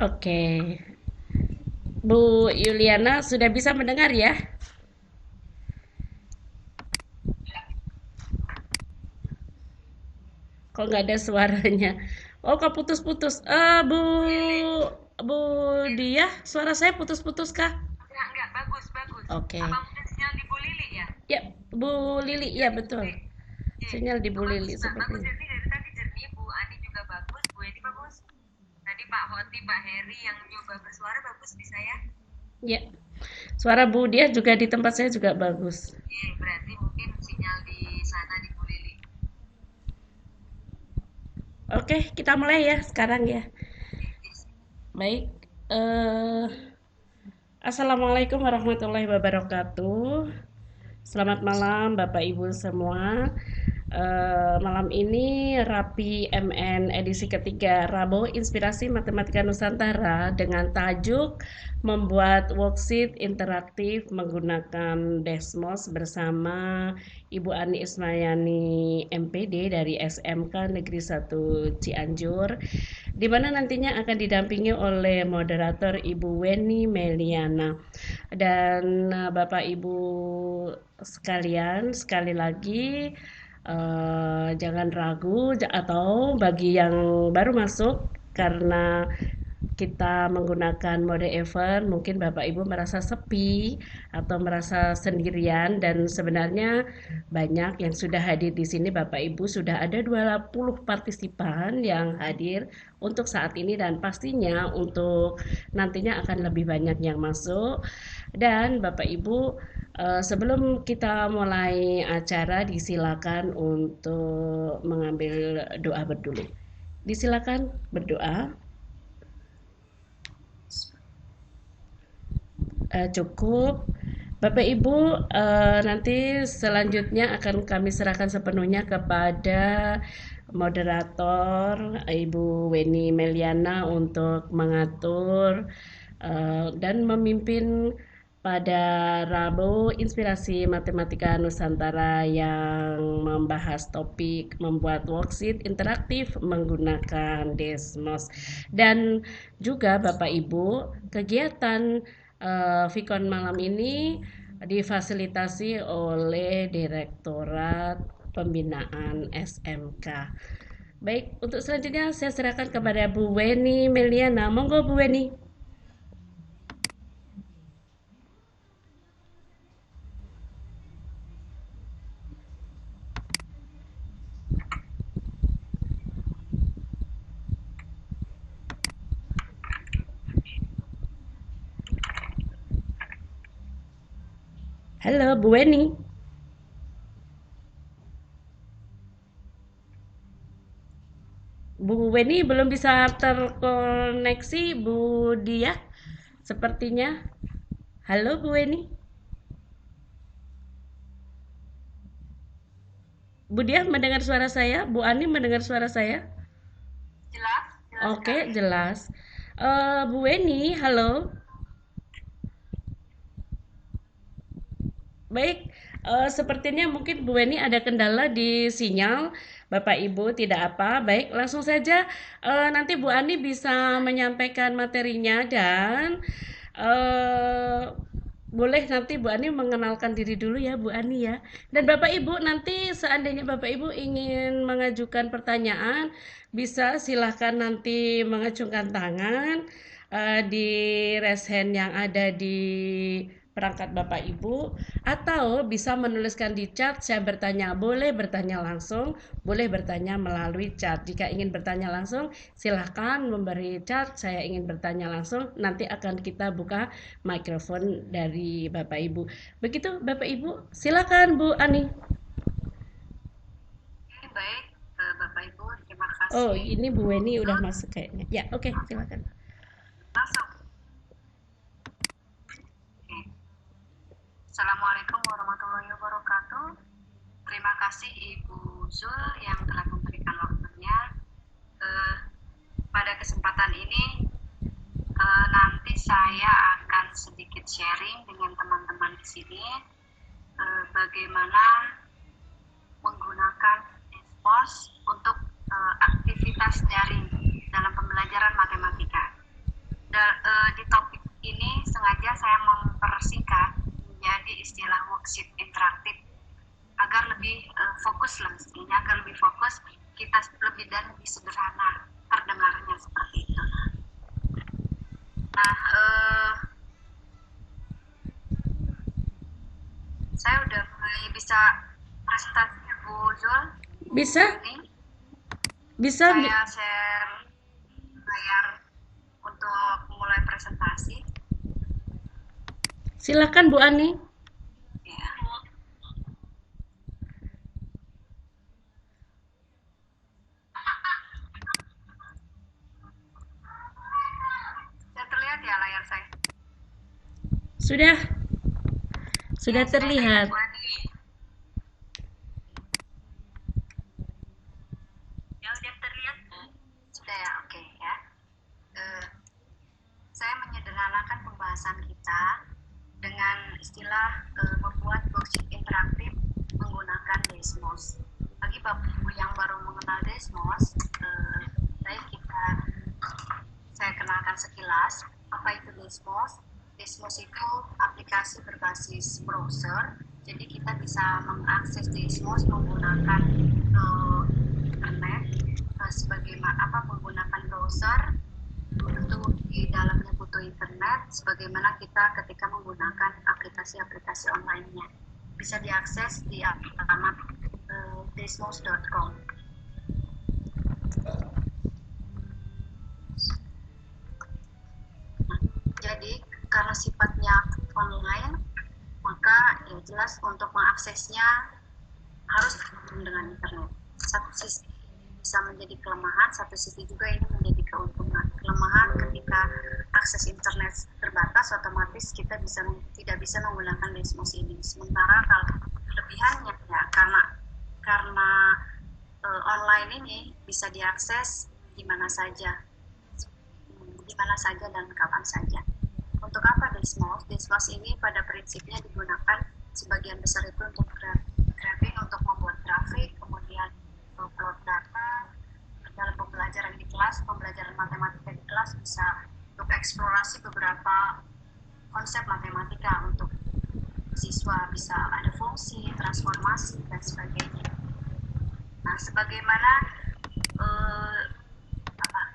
Oke, Bu Yuliana sudah bisa mendengar ya? Kok nggak ada suaranya? Oh, kok putus-putus? Bu Dia, suara saya putus-putus kah? Enggak, bagus, bagus. Oke. Apa mungkin sinyal di Bu Lili ya? Ya, Bu Lili, ya betul. Oke, Sinyal di oh, Bu bagus, Lili Mbak. Bagus, sepertinya. jadi dari tadi jernih. Bu Ani juga bagus, Bu Edi bagus. Tadi Pak Hoti, Pak Heri yang nyoba bersuara bagus di saya. Ya, suara Bu Dia juga di tempat saya juga bagus. Oke, berarti mungkin sinyal di sana di Bu Lili. Oke, kita mulai ya sekarang ya. Oke, Baik. eh Assalamualaikum warahmatullahi wabarakatuh. Selamat malam Bapak Ibu semua. Malam ini Rapi MN edisi ketiga Rabu Inspirasi Matematika Nusantara dengan tajuk membuat worksheet interaktif menggunakan Desmos bersama Ibu Ani Ismayani MPD dari SMK Negeri 1 Cianjur, di mana nantinya akan didampingi oleh moderator Ibu Weni Meliana. Dan Bapak Ibu sekalian, sekali lagi jangan ragu atau bagi yang baru masuk karena kita menggunakan mode event, mungkin Bapak Ibu merasa sepi atau merasa sendirian, dan sebenarnya banyak yang sudah hadir di sini. Bapak Ibu, sudah ada 20 partisipan yang hadir untuk saat ini dan pastinya untuk nantinya akan lebih banyak yang masuk. Dan Bapak Ibu, sebelum kita mulai acara disilakan untuk mengambil doa berdulu. Disilakan berdoa. Cukup. Bapak Ibu, nanti selanjutnya akan kami serahkan sepenuhnya kepada moderator Ibu Weni Meliana untuk mengatur dan memimpin pada Rabu Inspirasi Matematika Nusantara yang membahas topik membuat worksheet interaktif menggunakan Desmos. Dan juga Bapak Ibu, kegiatan Vicon malam ini difasilitasi oleh Direktorat Pembinaan SMK. Baik, untuk selanjutnya saya serahkan kepada Bu Weni Meliana. Monggo Bu Weni. Halo Bu Weni. Bu Weni belum bisa terkoneksi. Bu Dia sepertinya. Halo Bu Weni. Bu Dia mendengar suara saya? Bu Ani mendengar suara saya? jelas, jelas Oke, sekali. jelas. Bu Weni, halo. Baik, sepertinya mungkin Bu Weni ada kendala di sinyal. Bapak Ibu tidak apa. Baik, langsung saja nanti Bu Ani bisa menyampaikan materinya, dan eh, boleh nanti Bu Ani mengenalkan diri dulu ya Bu Ani ya. Dan Bapak Ibu, nanti seandainya Bapak Ibu ingin mengajukan pertanyaan, bisa silahkan nanti mengacungkan tangan di raise hand yang ada di perangkat Bapak Ibu, atau bisa menuliskan di chat. Saya bertanya, boleh bertanya langsung, boleh bertanya melalui chat. Jika ingin bertanya langsung, silahkan memberi chat. Saya ingin bertanya langsung, nanti akan kita buka mikrofon dari Bapak Ibu. Begitu Bapak Ibu, silakan Bu Ani. Oke, baik, Bapak Ibu, terima Oh, kasih. ini Bu Weni udah Zul, masuk kayaknya. Ya, oke, silakan. langsung. Oke. Assalamualaikum warahmatullahi wabarakatuh. Terima kasih Ibu Zul yang telah memberikan waktunya. Eh, Pada kesempatan ini nanti saya akan sedikit sharing dengan teman-teman di sini bagaimana menggunakan Desmos untuk aktivitas daring dalam pembelajaran matematika. di topik ini sengaja saya mempersingkat menjadi istilah worksheet interaktif agar lebih fokus lah mestinya, agar lebih fokus kita lebih dan lebih sederhana terdengarnya seperti itu. Nah, saya udah mulai bisa presentasi Bu Zul. Bisa? Ini Bisa? saya share layar untuk mulai presentasi. Silakan Bu Ani. Ya. Sudah terlihat ya layar saya? Sudah? Sudah Ya, terlihat. Bu Ani. Ya, udah terlihat? Sudah ya, oke ya. Saya menyederhanakan pembahasan kita dengan istilah membuat worksheet interaktif menggunakan Desmos. Bagi Bapak Ibu yang baru mengenal Desmos, saya kenalkan sekilas apa itu Desmos. Desmos itu aplikasi berbasis browser. Jadi kita bisa mengakses Desmos menggunakan internet, menggunakan browser. Tentu di dalamnya butuh internet, sebagaimana kita ketika menggunakan aplikasi-aplikasi online-nya. Bisa diakses di alamat desmos.com. Jadi karena sifatnya online, maka ya jelas untuk mengaksesnya harus terhubung dengan internet. Satu sisi bisa menjadi kelemahan, satu sisi juga ini menjadi keuntungan. Kelemahan ketika akses internet terbatas, otomatis kita tidak bisa menggunakan Desmos ini. Sementara kalau kelebihannya ya karena online ini bisa diakses di mana saja dan kapan saja. Untuk apa Desmos? Desmos ini pada prinsipnya digunakan sebagian besar itu untuk grafik, untuk membuat grafik, kemudian upload data dalam pembelajaran di kelas, pembelajaran matematika di kelas, bisa untuk eksplorasi beberapa konsep matematika untuk siswa, bisa ada fungsi, transformasi, dan sebagainya. Nah, sebagaimana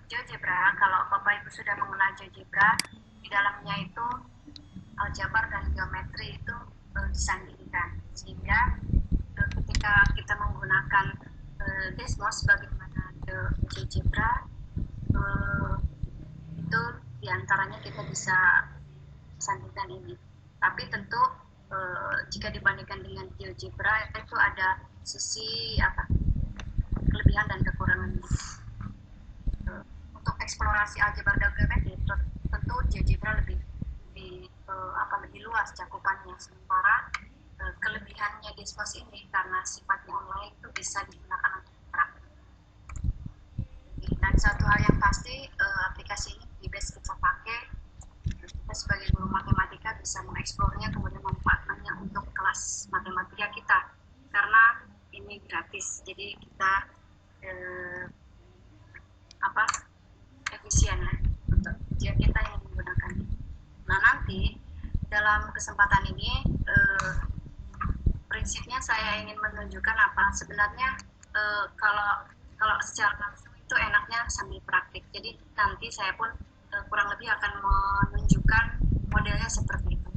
GeoGebra, kalau Bapak Ibu sudah mengenal GeoGebra, di dalamnya itu aljabar dan geometri itu disandingkan, sehingga ketika kita menggunakan Desmos bagaimana GeoGebra, itu diantaranya kita bisa sandingkan ini. Tapi tentu jika dibandingkan dengan GeoGebra itu ada sisi kelebihan dan kekurangannya. Untuk eksplorasi aljabar dan geometri tentu GeoGebra lebih luas cakupannya, sementara kelebihannya Desmos ini karena sifatnya online itu bisa digunakan untuk praktik. Dan satu hal yang pasti, aplikasi ini lebih best kita pakai, kita sebagai guru matematika bisa mengeksplornya kemudian memanfaatkannya untuk kelas matematika kita karena ini gratis, jadi kita efisien lah untuk kita yang menggunakannya. Nah, nanti dalam kesempatan ini prinsipnya saya ingin menunjukkan sebenarnya kalau secara langsung itu enaknya sambil praktik. Jadi nanti saya pun kurang lebih akan menunjukkan modelnya seperti itu,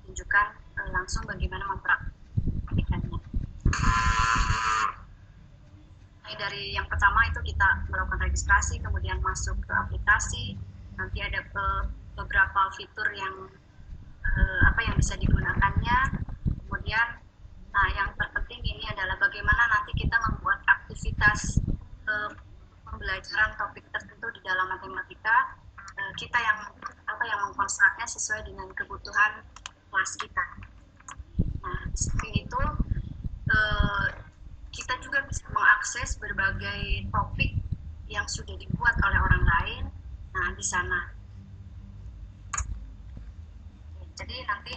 tunjukkan langsung bagaimana mempraktikkannya. Dari yang pertama itu kita melakukan registrasi, kemudian masuk ke aplikasi, nanti ada beberapa fitur yang yang bisa digunakannya, kemudian yang terpenting ini adalah bagaimana nanti kita membuat aktivitas pembelajaran topik tertentu di dalam matematika, kita yang mengkonstruksinya sesuai dengan kebutuhan kelas kita. Nah, seperti itu kita juga bisa mengakses berbagai topik yang sudah dibuat oleh orang lain. Nah, di sana. Jadi nanti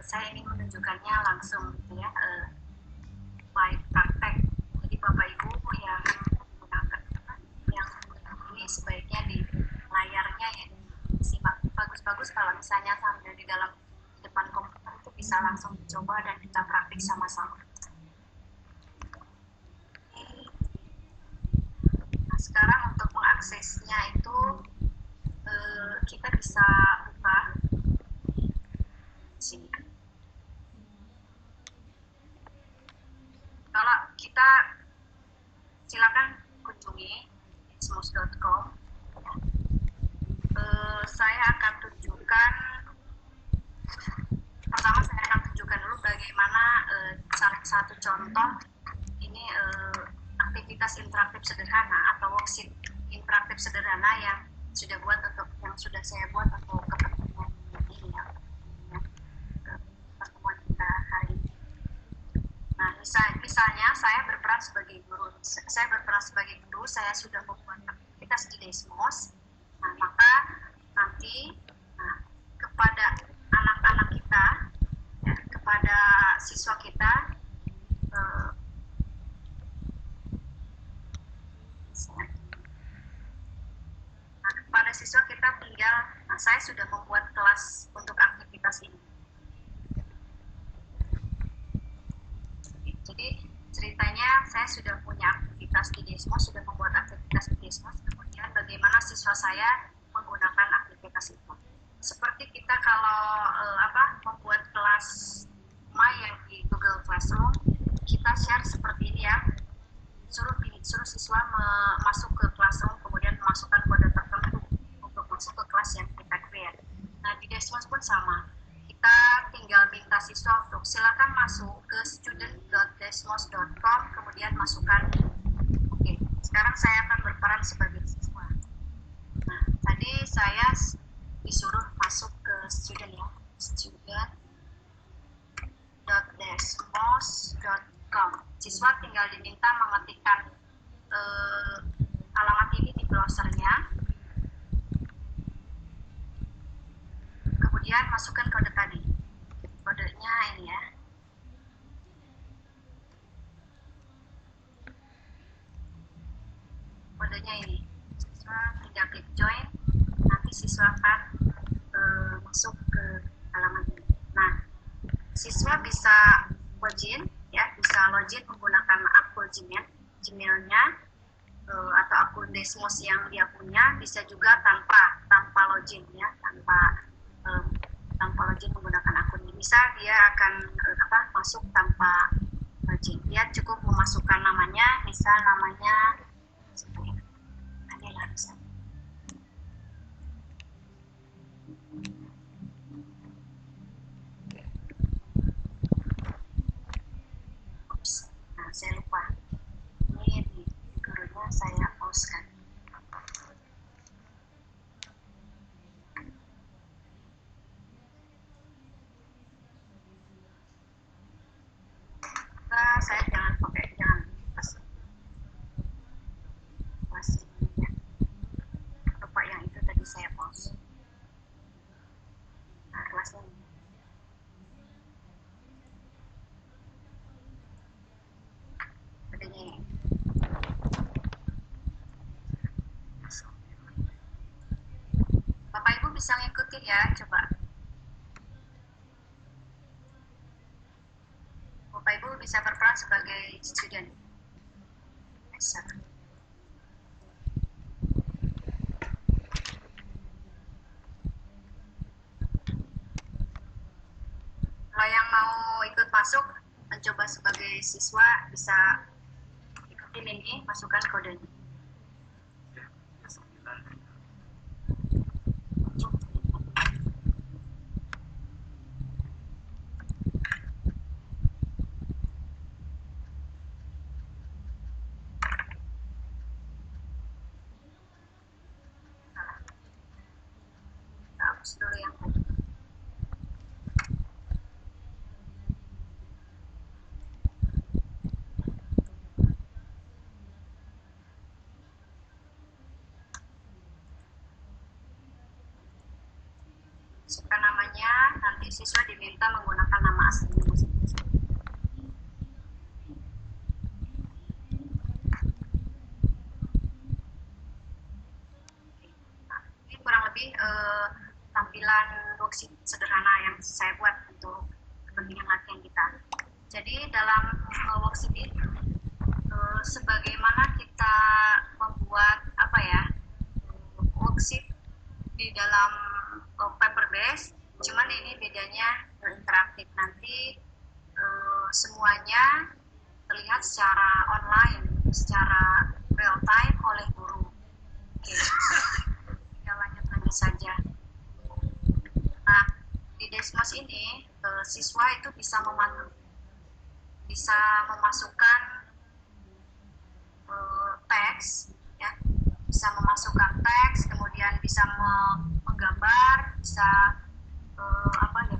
saya ingin menunjukkannya langsung gitu ya, baik praktek. Jadi Bapak Ibu yang menggunakan ini sebaiknya di layarnya ya simak. Bagus-bagus kalau misalnya sambil di dalam depan komputer itu bisa langsung dicoba dan kita praktik sama-sama. Nah, sekarang untuk mengaksesnya itu kita bisa buka sini. Kalau kita silakan kunjungi ismus.com. Saya akan tunjukkan, pertama saya akan tunjukkan dulu bagaimana salah satu contoh ini aktivitas interaktif sederhana atau worksheet interaktif sederhana yang sudah saya buat untuk kepentingan ini ya, pertemuan kita hari ini. Nah, misalnya saya berperan sebagai guru. Saya sudah membuat aktivitas di Desmos. Nah, maka nanti kepada anak-anak kita, ya, kepada siswa kita, kepada siswa kita tinggal, saya sudah membuat kelas untuk aktivitas ini. Jadi ceritanya saya sudah punya aktivitas di Desmos, sudah membuat aktivitas di Desmos, kemudian bagaimana siswa saya menggunakan aktivitas itu. Seperti kita kalau membuat kelas yang di Google Classroom, kita share seperti ini ya. Suruh siswa masuk ke classroom, kemudian memasukkan kode tertentu untuk masuk ke kelas yang kita create. Nah, di Desmos pun sama. Kita tinggal minta siswa untuk silakan masuk ke student.desmos.com, kemudian masukkan. Oke, sekarang saya akan berperan sebagai siswa. Nah, tadi saya disuruh masuk ke student ya, student.desmos.com. Siswa tinggal diminta mengetikkan alamat ini di browsernya, kemudian masukkan kode tadi. Kodenya ini ya. Kodenya ini. Siswa tinggal klik join, nanti siswa akan masuk ke halaman ini. Nah, siswa bisa login ya, bisa login menggunakan akun Gmail-nya atau akun Desmos yang dia punya, bisa juga tanpa login ya, tanpa login menggunakan akun ini. Misal dia akan masuk tanpa login, dia cukup memasukkan namanya, misal namanya Anila misalnya. Nah, saya lupa ini di gurunya saya pauskan. Saya jangan lupa yang itu tadi saya pause. Nah, kelasnya ini. Adanya Bapak Ibu bisa ngikutin ya, coba. Bapak Ibu bisa berperan sebagai student. Kalau yang mau ikut masuk, mencoba sebagai siswa, bisa ikutin ini, masukkan kodenya. Hapus dulu yang tadi. Masukkan namanya, nanti siswa diminta menggunakan nama aslinya masing-masing. Ini kurang lebih tampilan worksheet sederhana yang saya buat untuk kepentingan latihan kita. Jadi dalam worksheet ini sebagaimana kita membuat worksheet di dalam paper base, cuman ini bedanya interaktif. Nanti semuanya terlihat secara online, secara real time oleh guru. Oke, kita lanjut lagi saja. Nah, di Desmos ini siswa itu bisa memasukkan teks, ya, bisa memasukkan teks, kemudian bisa menggambar, bisa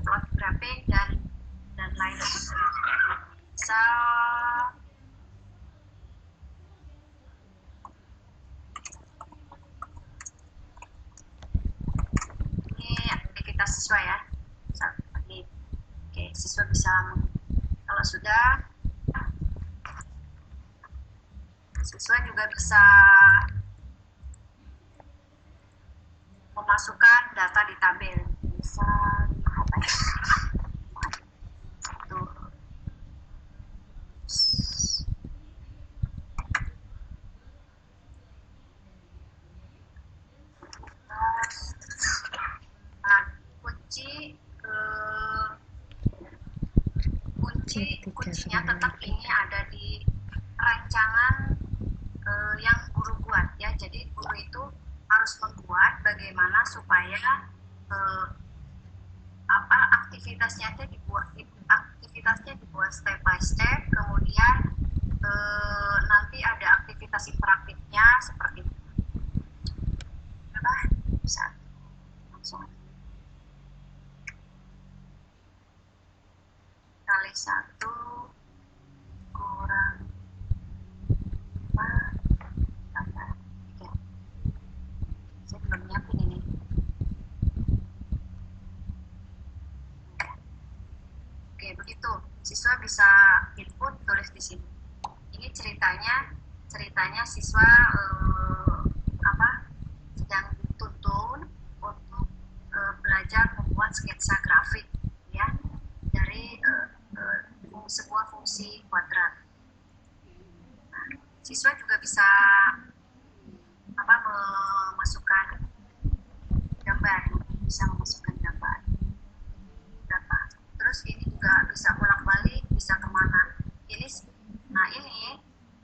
plot grafik dan lain sebagainya. Bisa ini aktivitas siswa ya. Oke, siswa bisa kalau sudah, siswa juga bisa memasukkan data di tabel. Bisa tuh. Nah, kuncinya tetap ini ada di rancangan yang guru buat ya. Jadi guru itu harus membuat bagaimana supaya aktivitasnya dibuat step by step, kemudian nanti ada aktivitas interaktifnya seperti itu. Bisa langsung kali 1 kurang 5 tambah 3. Saya belum nyiapin ini. Oke, begitu. Siswa bisa input, tulis di sini. Ini ceritanya siswa sedang dituntun untuk belajar membuat sketsa grafik ya dari sebuah fungsi kuadrat. Nah, siswa juga bisa memasukkan gambar, berapa. Terus ini juga bisa bolak-balik, bisa kemana. Ini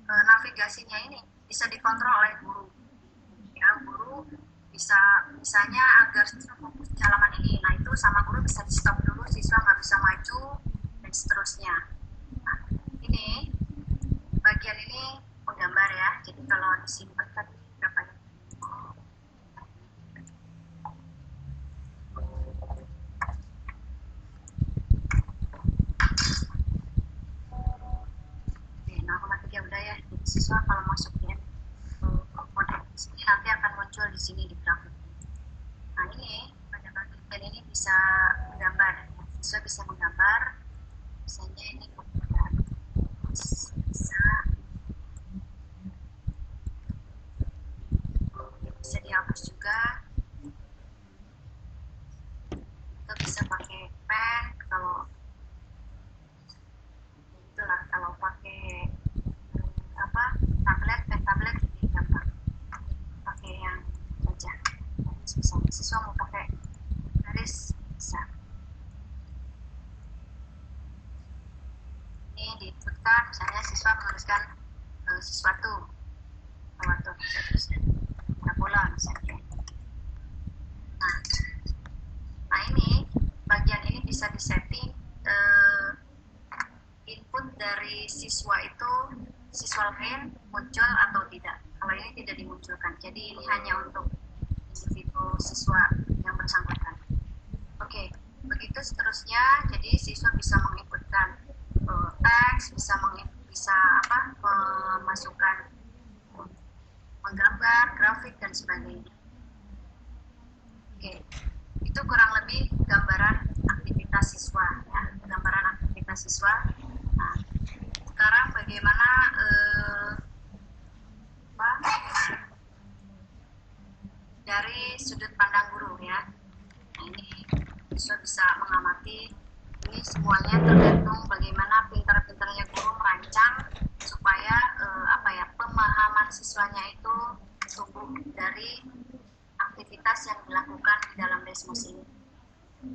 navigasinya ini bisa dikontrol oleh guru. Ya, guru misalnya agar siswa fokus di halaman ini, nah itu sama guru bisa di stop dulu, siswa nggak bisa maju dan seterusnya. Nah, ini bagian ini menggambar ya, jadi kalau disimpan tadi berapa ya? Oke, 0,3 udah ya. Jadi siswa kalau masukin kode di sini nanti akan muncul di sini di grafik. Nah ini pada bagian ini bisa menggambar, siswa bisa menggambar, misalnya ini bisa dihapus juga, atau bisa pakai pen. Kalau itulah, kalau pakai tablet lebih gampang, pakai yang saja. Misalnya siswa mau pakai garis bisa. Ini diinputkan, misalnya siswa menuliskan sesuatu bola misalnya. Nah ini bagian ini bisa disetting input dari siswa itu, siswa lain muncul atau tidak. Kalau ini tidak dimunculkan, jadi ini hanya untuk individu siswa yang bersangkutan. Oke, begitu seterusnya. Jadi siswa bisa menginputkan teks, bisa memasukkan menggambar, grafik dan sebagainya. Oke, itu kurang lebih gambaran aktivitas siswa ya, Nah, sekarang bagaimana dari sudut pandang guru ya. Nah, ini siswa bisa mengamati. Ini semuanya tergantung bagaimana pintar-pintarnya guru merancang supaya pemahaman siswanya itu tumbuh dari aktivitas yang dilakukan di dalam Desmos ini.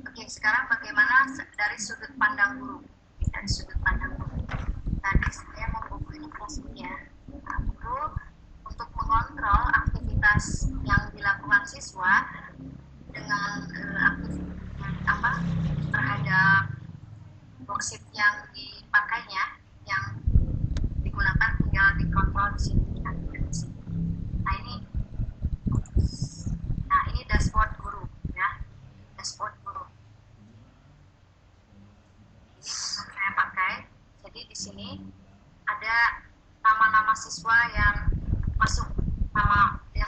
Oke, sekarang bagaimana dari sudut pandang guru? Dari sudut pandang guru. Tadi saya membuka ilustrasinya. Nah, guru untuk mengontrol aktivitas yang dilakukan siswa dengan terhadap worksheet yang dipakainya, yang digunakan tinggal dikontrol di sini. Nah ini dashboard guru ya, dashboard guru. Ini saya pakai. Jadi di sini ada nama-nama siswa yang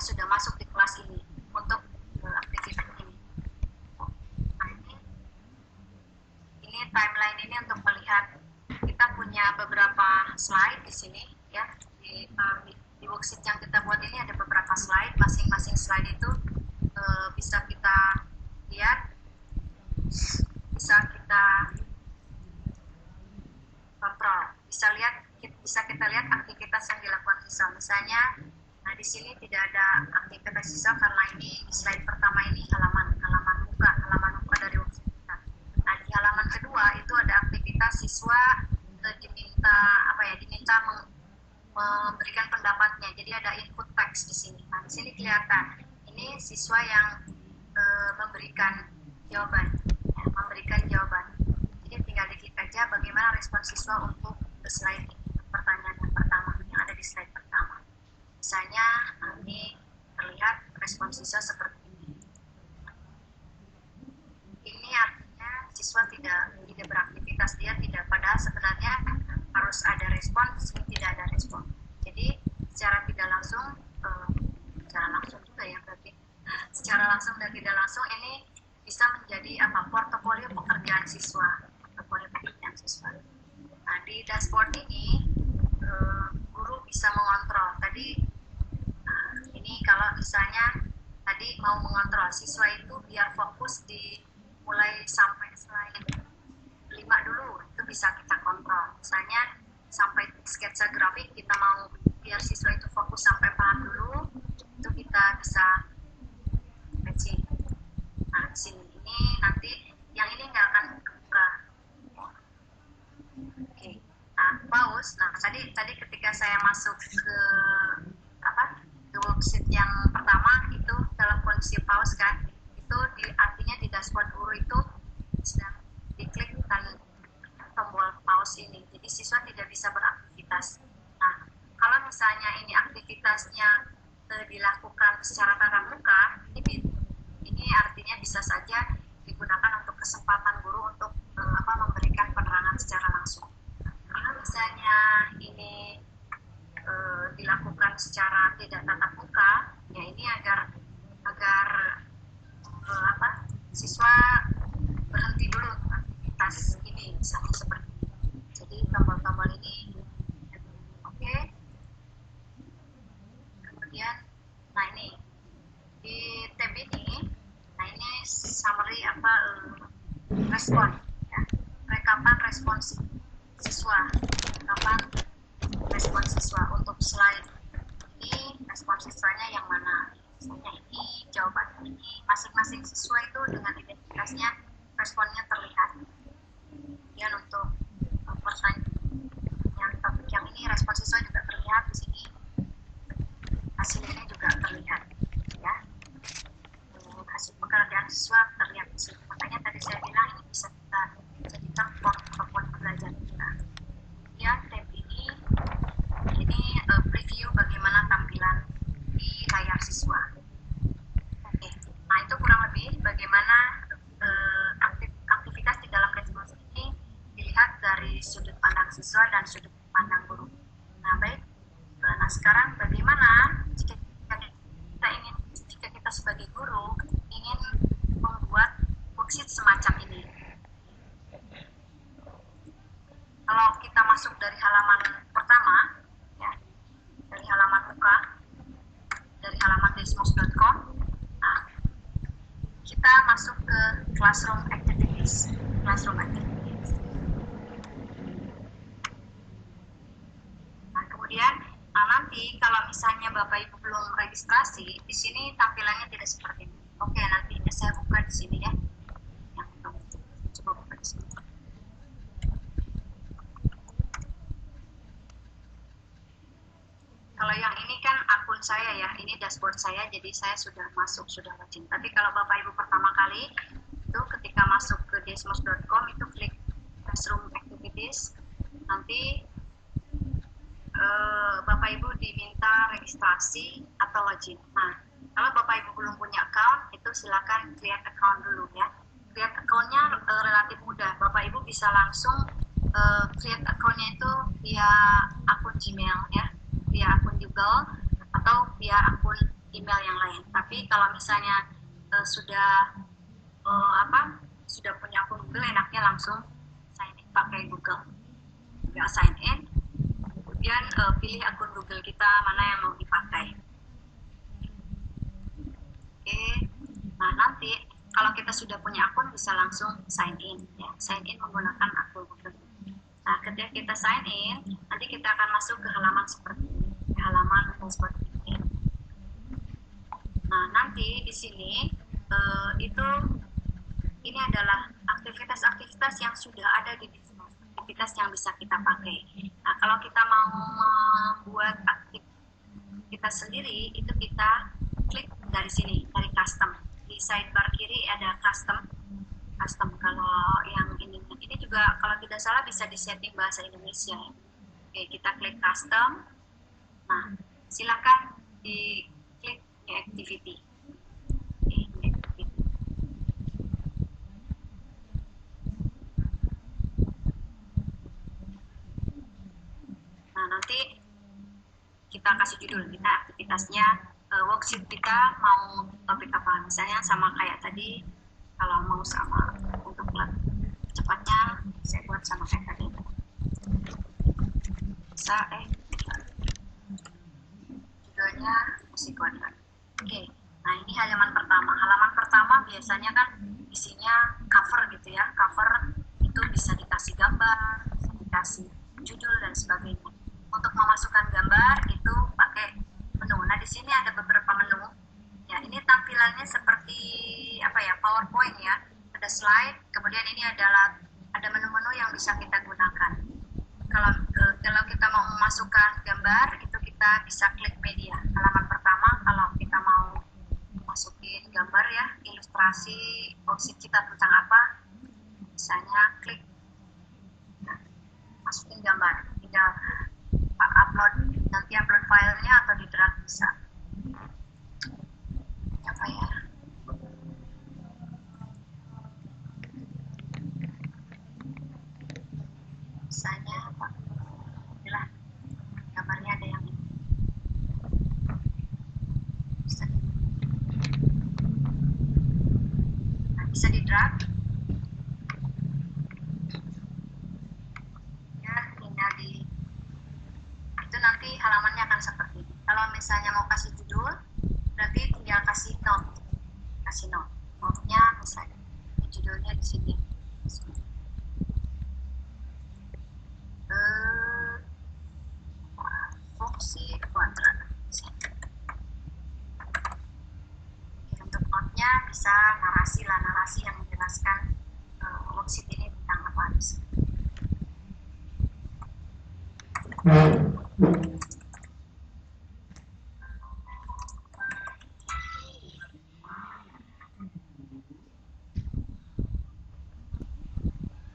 sudah masuk di kelas ini untuk aktivitas ini. Nah, ini timeline ini untuk melihat, kita punya beberapa slide di sini ya, di worksheet yang kita buat ini ada beberapa slide. Masing-masing slide itu bisa kita lihat, bisa kita kontrol, bisa kita lihat aktivitas yang dilakukan siswa. Misalnya, nah di sini tidak ada aktivitas siswa karena ini di slide pertama ini halaman muka dari worksheet kita. Nah di halaman kedua itu ada aktivitas siswa diminta memberikan pendapatnya. Jadi ada input text di sini. Nah di sini kelihatan ini siswa yang memberikan jawaban. Jadi tinggal diklik aja bagaimana respon siswa untuk slide pertanyaan yang pertama yang ada di slide pertama. Misalnya ini terlihat respon siswa seperti ini. Ini artinya siswa tidak beraktivitas, dia tidak, padahal sebenarnya harus ada respon, di sini tidak ada respon. Jadi secara tidak langsung, secara langsung juga ya berarti, secara langsung dan tidak langsung ini bisa menjadi portofolio pekerjaan siswa. Nah di dashboard ini guru bisa mengontrol. Tadi ini kalau misalnya tadi mau mengontrol siswa itu biar fokus di mulai sampai slide 5 dulu, itu bisa kita kontrol. Misalnya sampai sketsa grafik kita mau biar siswa itu fokus sampai paham dulu, itu kita bisa matching. Nah di sini ini nanti yang ini nggak akan buka. Oke. Nah pause. Nah tadi ketika saya masuk ke worksheet yang pertama itu dalam kondisi pause kan, itu artinya di dashboard guru itu sedang diklik dan tombol pause ini, jadi siswa tidak bisa beraktivitas. Nah kalau misalnya ini aktivitasnya dilakukan secara tatap muka, ini artinya bisa saja digunakan untuk kesempatan guru untuk memberikan penerangan secara langsung. Kalau misalnya ini dilakukan secara tidak tatap muka, ya ini agar siswa berhenti dulu untuk aktivitas ini, misalnya seperti ini. Jadi tombol-tombol ini, oke. Kemudian, nah ini di tab ini, nah ini summary respon, ya. Rekapan respon siswa, untuk slide ini, respon siswanya yang mana? Misalnya ini, jawaban ini, masing-masing siswa itu dengan identitasnya responnya terlihat. Kemudian untuk pertanyaan topik yang ini, respon siswa juga terlihat di sini, hasilnya juga terlihat, ya. Hasil pekerjaan siswa terlihat di sini. Makanya tadi saya bilang ini bisa kita jadikan portofolio belajar kita. Ya, tab ini preview bagaimana tampilan di layar siswa. Oke, nah itu kurang lebih bagaimana aktivitas di dalam Desmos ini dilihat dari sudut pandang siswa dan sudut pandang guru. Nah baik, nah sekarang bagaimana jika kita sebagai guru ingin membuat worksheet semacam ini. Kalau kita masuk dari halaman pertama, ya, dari halaman muka, dari halaman desmos.com, nah, kita masuk ke classroom activity. activities, classroom activities. Nah, kemudian nanti kalau misalnya Bapak Ibu belum registrasi, di sini tampilannya tidak seperti ini. Oke, nanti saya buka di sini ya. Yang coba buka di sini. Kalau yang ini kan akun saya ya, ini dashboard saya, jadi saya sudah masuk, sudah login. Tapi kalau Bapak Ibu pertama kali, itu ketika masuk ke desmos.com, itu klik classroom activities, nanti Bapak Ibu diminta registrasi atau login. Nah, kalau Bapak Ibu belum punya account, itu silakan create account dulu ya. Create account-nya relatif mudah. Bapak Ibu bisa langsung create account-nya itu via akun Gmail ya, via akun Google atau via akun email yang lain. Tapi kalau misalnya sudah punya akun Google, enaknya langsung sign in pakai Google. Nggak sign in, kemudian pilih akun Google kita mana yang mau dipakai. Oke, nah nanti kalau kita sudah punya akun bisa langsung sign in ya, sign in menggunakan akun Google. Nah, ketika kita sign in, nanti kita akan masuk ke halaman seperti ini, ke halaman dashboard ini. Nah, nanti di sini ini adalah aktivitas-aktivitas yang sudah ada di Dismos, aktivitas yang bisa kita pakai. Nah, kalau kita mau membuat aktivitas sendiri, itu kita klik dari sini, dari custom. Di sidebar kiri ada custom. Kalau yang ini juga kalau tidak salah bisa disetting bahasa Indonesia. Oke, kita klik custom. Nah, silakan di klik new activity. Nah, nanti kita kasih judul kita aktivitasnya, worksheet kita mau topik apa, misalnya sama kayak tadi. Kalau mau sama untuk cepatnya saya buat sama kayak tadi, bisa judulnya musik kuadrat. Oke, nah ini halaman pertama biasanya kan isinya cover gitu ya. Cover itu bisa dikasih gambar, bisa dikasih judul dan sebagainya. Untuk memasukkan gambar itu pakai menu. Nah, di sini ada beberapa menu. Ya, ini tampilannya seperti PowerPoint ya. Ada slide, kemudian ini adalah ada menu-menu yang bisa kita gunakan. Kalau kita mau memasukkan gambar, itu kita bisa klik media. Halaman pertama kalau kita mau masukin gambar ya, ilustrasi worksheet kita tentang apa, misalnya klik masukin gambar, tinggal upload, nanti upload filenya atau di drag bisa. Apa ya? Misalnya apa? Inilah gambarnya ada yang ini. Bisa di drag. Ya, tinggal di itu nanti halamannya akan seperti ini. Kalau misalnya mau kasih judul, berarti tinggal kasih note. Note-nya misalnya ini judulnya di sini. Fungsi kuadrat. Untuk note-nya bisa narasi yang menjelaskan worksheet ini tentang apa.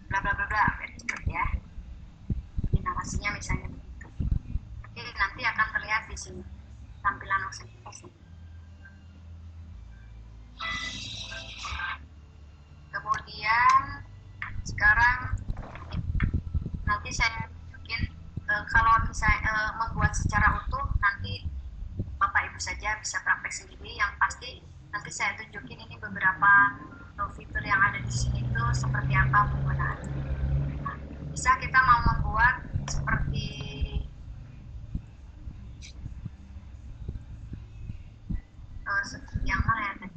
Bla bla bla bla ya. Ini narasinya misalnya begitu. Oke, nanti akan terlihat di sini tampilan worksheet. Kemudian sekarang nanti saya tunjukin kalau misalnya membuat secara utuh, nanti Bapak Ibu saja bisa praktek sendiri. Yang pasti nanti saya tunjukin ini beberapa fitur yang ada di sini itu seperti apa penggunaannya. Nah, bisa kita mau membuat seperti yang mana ya tadi?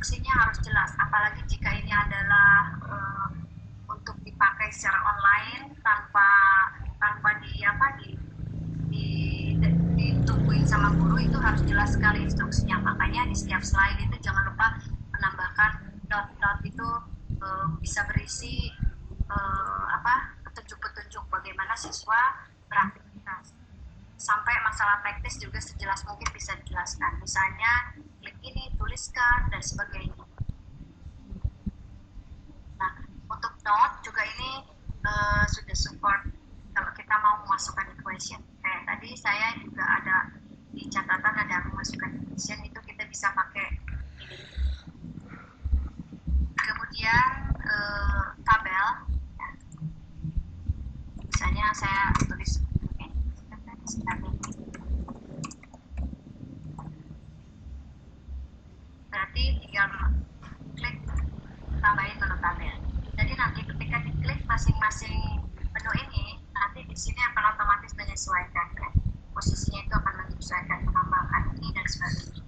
instruksinya harus jelas, apalagi jika ini adalah untuk dipakai secara online tanpa tanpa di apa di, ditungguin sama guru, itu harus jelas sekali instruksinya. Makanya di setiap slide itu jangan lupa menambahkan note-note itu bisa berisi petunjuk-petunjuk bagaimana siswa beraktivitas. Sampai masalah teknis juga sejelas mungkin bisa dijelaskan. Misalnya klik ini, tuliskan, dan sebagainya. Nah, untuk note juga ini sudah support kalau kita mau memasukkan equation. Kayak tadi saya juga ada di catatan ada memasukkan equation, itu kita bisa pakai ini. Kemudian tabel, ya. Misalnya saya tulis berarti tinggal klik tambahin menu tabel. Jadi nanti ketika diklik masing-masing menu ini, nanti di sini akan otomatis menyesuaikan, ya. Posisinya itu akan menyesuaikan, menambahkan ini dan sebagainya.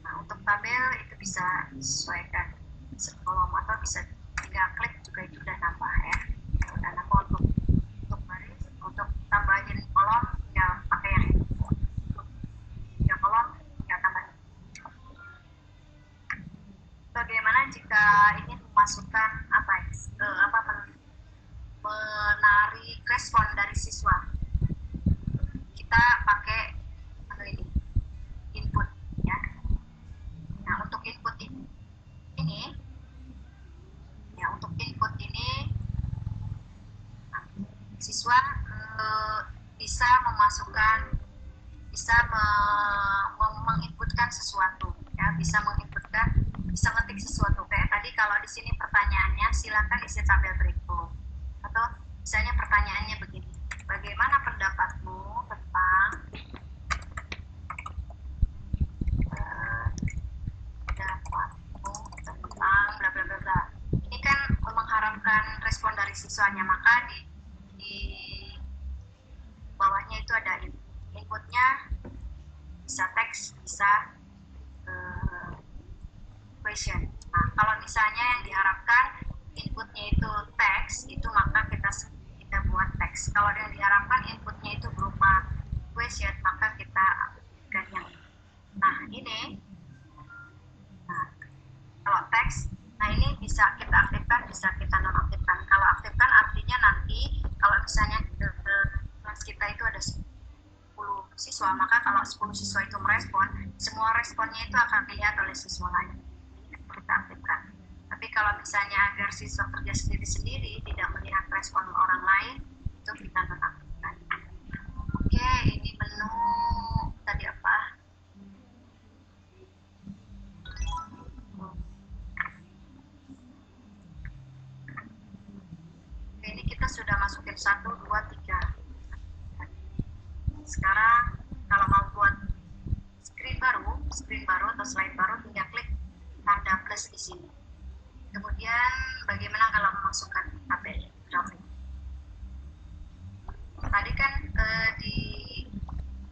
Nah, untuk tabel itu bisa disesuaikan sekolom atau bisa tinggal klik juga itu udah nambah, ya. Dan apa untuk baris, untuk tambahin kolom tinggal pakai yang ini. Tinggal kolom tinggal tambahin. Bagaimana jika ingin memasukkan menarik respon dari siswa? Kita pakai menu ini, input, ya. Nah, untuk input ini ya, untuk input ini siswa bisa memasukkan, bisa menginputkan sesuatu, ya, bisa ngetik sesuatu. Kayak tadi kalau di sini pertanyaannya silakan isi tabel berikut, atau misalnya pertanyaannya begini, bagaimana pendapatmu tentang bla bla bla bla. Ini kan mengharapkan respon dari siswanya, maka di bawahnya itu ada inputnya, bisa teks, bisa question. Nah, kalau misalnya yang diharapkan inputnya itu teks, itu maka kita buat teks. Kalau yang diharapkan inputnya itu berupa question, maka kita aktifkan yang ini. Nah, ini. Nah, kalau teks, nah ini bisa kita aktifkan, bisa kita nonaktifkan. Kalau aktifkan artinya nanti kalau misalnya kelas kita itu ada 10 siswa, maka kalau 10 siswa itu merespon, semua responnya itu akan dilihat oleh siswa lain. Kita aktifkan. Tapi kalau misalnya agar siswa kerja sendiri-sendiri, tidak melihat respon orang lain, itu kita nonaktifkan. Oke, ini menu tadi apa? Oke, ini kita sudah masukin 1, 2, 3. Sekarang kalau mau buat screen baru atau slide baru, tinggal klik tanda plus di sini. Kemudian bagaimana kalau memasukkan tabel grafik? Tadi kan di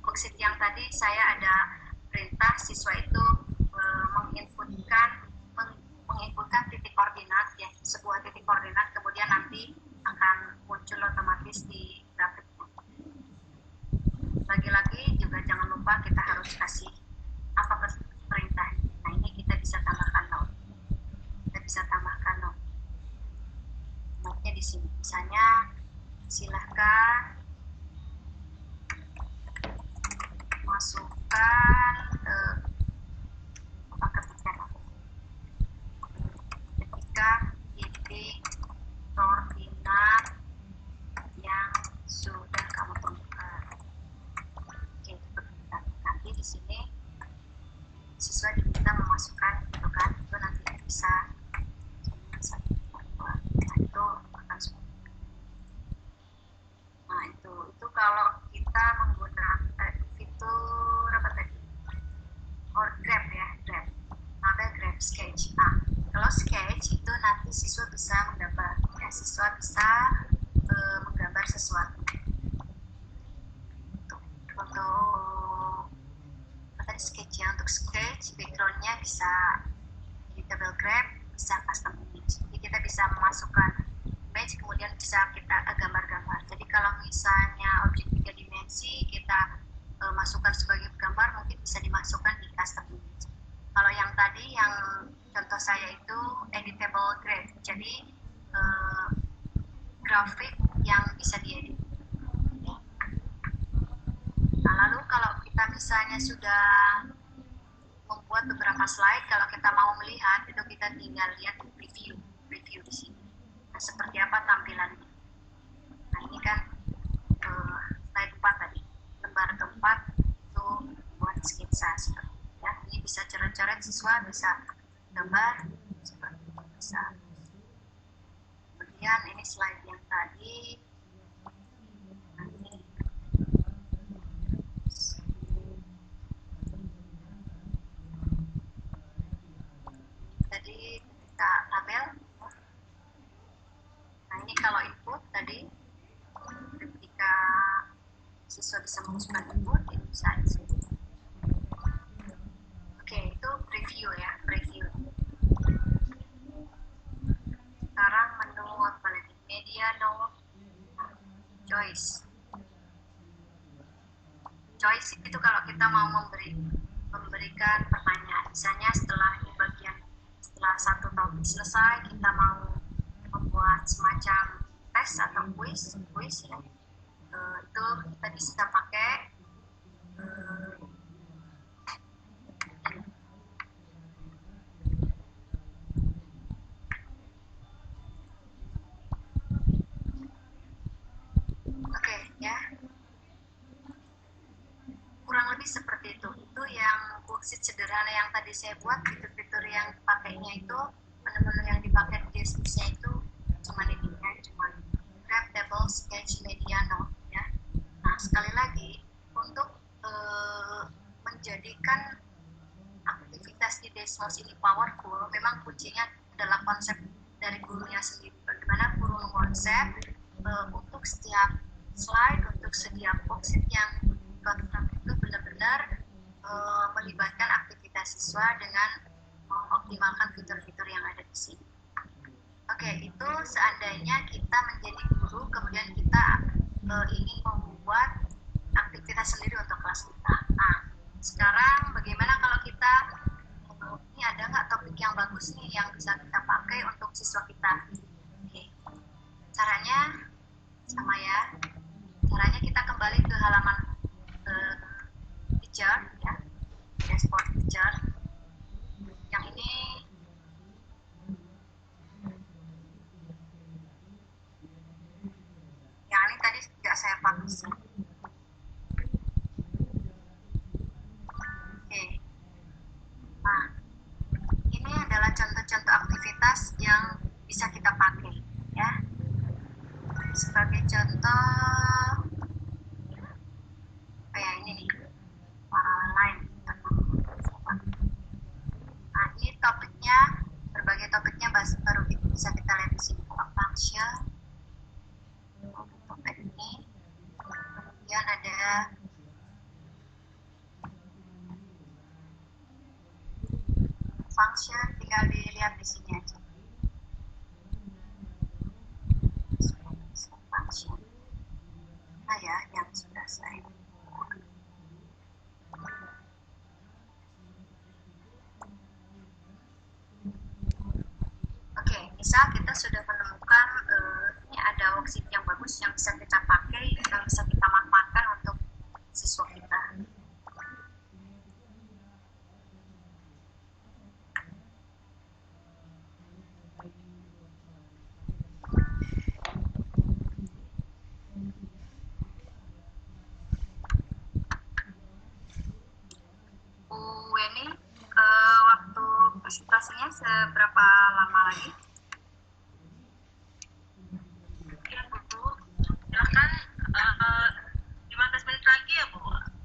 worksheet yang tadi saya ada perintah siswa itu menginputkan titik koordinat, ya, sebuah titik koordinat, kemudian nanti akan muncul otomatis di grafik. Lagi-lagi juga jangan lupa kita harus kasih apa perintah. Nah, ini kita bisa tambahkan note. Note-nya di sini. Misalnya silahkan masukkan ketika titik koordinat yang sudah kamu temukan. Oke, nanti di sini siswa diminta memasukkan, itu kan, itu nanti bisa itu akan nah itu kalau kita menggunakan fitur apa tadi, or grab, ya, grab, ada grab sketch. Nah, kalau sketch itu nanti siswa bisa menggambar, ya, siswa bisa menggambar sesuatu. Untuk tadi sketch ya. Untuk sketch backgroundnya bisa editable grab, bisa custom image. Jadi kita bisa memasukkan image, kemudian bisa kita gambar-gambar. Jadi kalau misalnya objek 3 dimensi kita masukkan sebagai gambar, mungkin bisa dimasukkan di custom image. Kalau yang tadi yang contoh saya itu editable graph, jadi grafik yang bisa diedit. Nah, lalu kalau kita misalnya sudah membuat beberapa slide, kalau kita mau melihat itu kita tinggal lihat preview di sini. Nah, seperti apa tampilannya. Nah, ini kan slide 4 tadi, lembar keempat itu buat sketsa seperti ya. Ini bisa coret-coret siswa, bisa gambar seperti itu, bisa. Kemudian ini slide yang tadi, tadi ketika tabel. Nah, ini kalau input tadi, ketika siswa bisa memasukkan input, ini bisa di sini. Oke, itu preview ya, preview. Sekarang menu apa lagi? Media note, choice. Choice itu kalau kita mau memberikan pertanyaan, misalnya setelah satu topik selesai, kita mau membuat semacam tes atau quiz ya. Itu kita bisa pakai oke ya, kurang lebih seperti itu. Itu yang worksheet sederhana yang tadi saya buat. Fitur-fitur yang dipakainya itu, menu-menu yang dipakai di deskripsinya itu cuma ini ya, cuma grab, table, sketch, media, note ya. Nah, sekali lagi untuk menjadikan aktivitas di Desmos ini powerful, memang kuncinya adalah konsep dari gurunya sendiri. Bagaimana guru mengkonsep untuk setiap slide, untuk setiap worksheet yang dikontrol itu benar-benar melibatkan aktivitas siswa dengan mengoptimalkan fitur-fitur yang ada di sini. Oke, itu seandainya kita menjadi guru, kemudian kita ingin membuat aktivitas sendiri untuk kelas kita. Nah, sekarang bagaimana kalau kita ini ada nggak topik yang bagus nih yang bisa kita pakai untuk siswa kita? Oke. Caranya sama ya. Caranya kita kembali ke halaman teacher ya, dashboard teacher. Yang ini tadi tidak saya publish. Oke. Nah, ini adalah contoh-contoh aktivitas yang bisa kita pakai ya. Sebagai contoh kayak ini nih, lain. Nah, ini topiknya, berbagai topiknya baru bisa kita lihat di sini. Function, topik ini, kemudian ada function, tinggal dilihat di sini aja. Function. Nah ya, yang sudah saya. Oke, misal kita sudah menemukan ini ada worksheet yang bagus yang bisa kita pakai, yang bisa kita manfaatkan untuk siswa kita. Bu Weni, waktu presentasinya seberapa lama lagi? Ya Bu, silahkan 15 menit lagi ya Bu.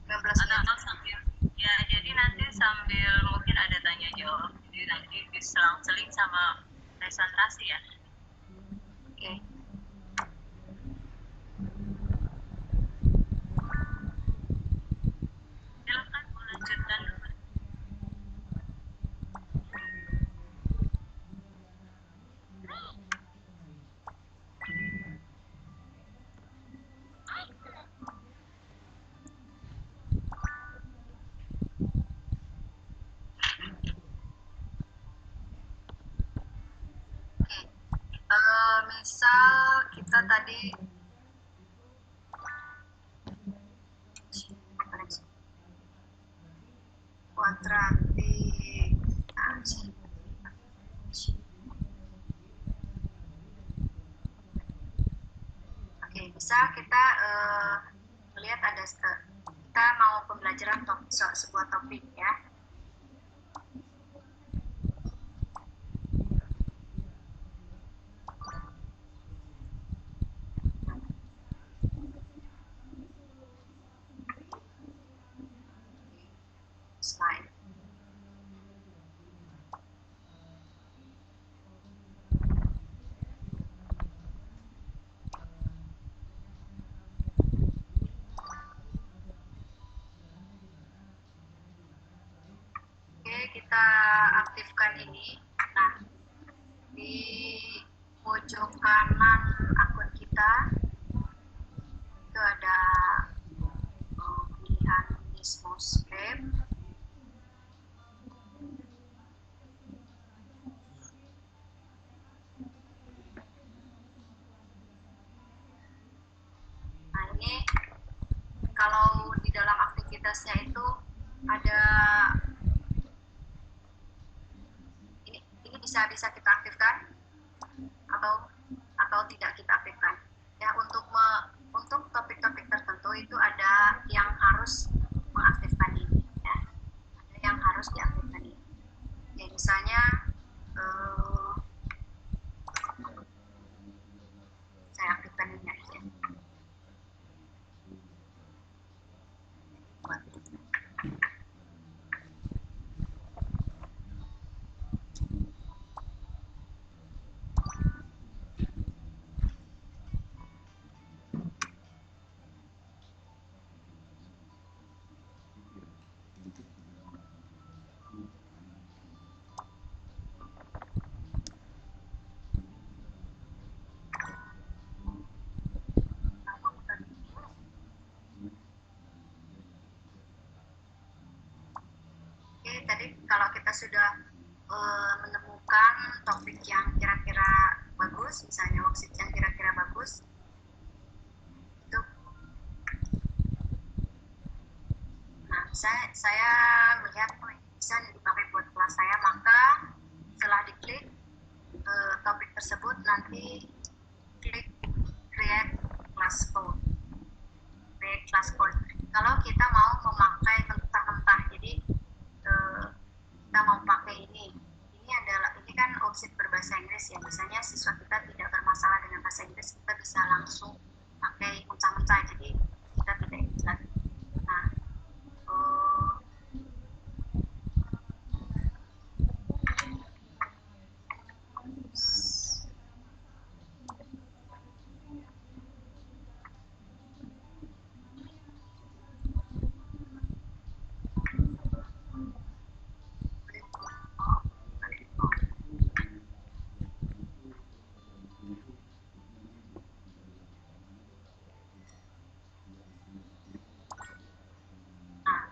15 menit. Sambil, ya jadi nanti sambil mungkin ada tanya jawab, jadi nanti diselang-seling sama presentasi ya. Oke. Silahkan melanjutkan. semisal kita tadi kuadratik. Oke, bisa kita melihat ada kita mau pembelajaran sebuah topik ya. Slide. Oke, kita aktifkan ini. Nah, di pojok kanan akun kita itu ada pilihan Dismos Web. Nah, ini kalau di dalam aktivitasnya itu ada ini bisa kita aktifkan atau tidak kita aktifkan. Ya, untuk topik-topik tertentu itu ada yang harus mengaktifkan ini ya. Ada yang harus diaktifkan ini. Ya, misalnya saya aktifkan ini aja. Tadi kalau kita sudah menemukan topik yang kira-kira bagus, misalnya worksheet yang kira-kira bagus, itu, nah saya melihat bisa dipakai buat kelas saya, maka setelah diklik topik tersebut nanti klik create class code. Kalau kita mau memakai mentah-mentah, jadi kita mau pakai ini kan worksheet berbahasa Inggris ya, misalnya siswa kita tidak bermasalah dengan bahasa Inggris, kita bisa langsung pakai mentah-mentah, jadi kita tidak ingat lagi. Nah,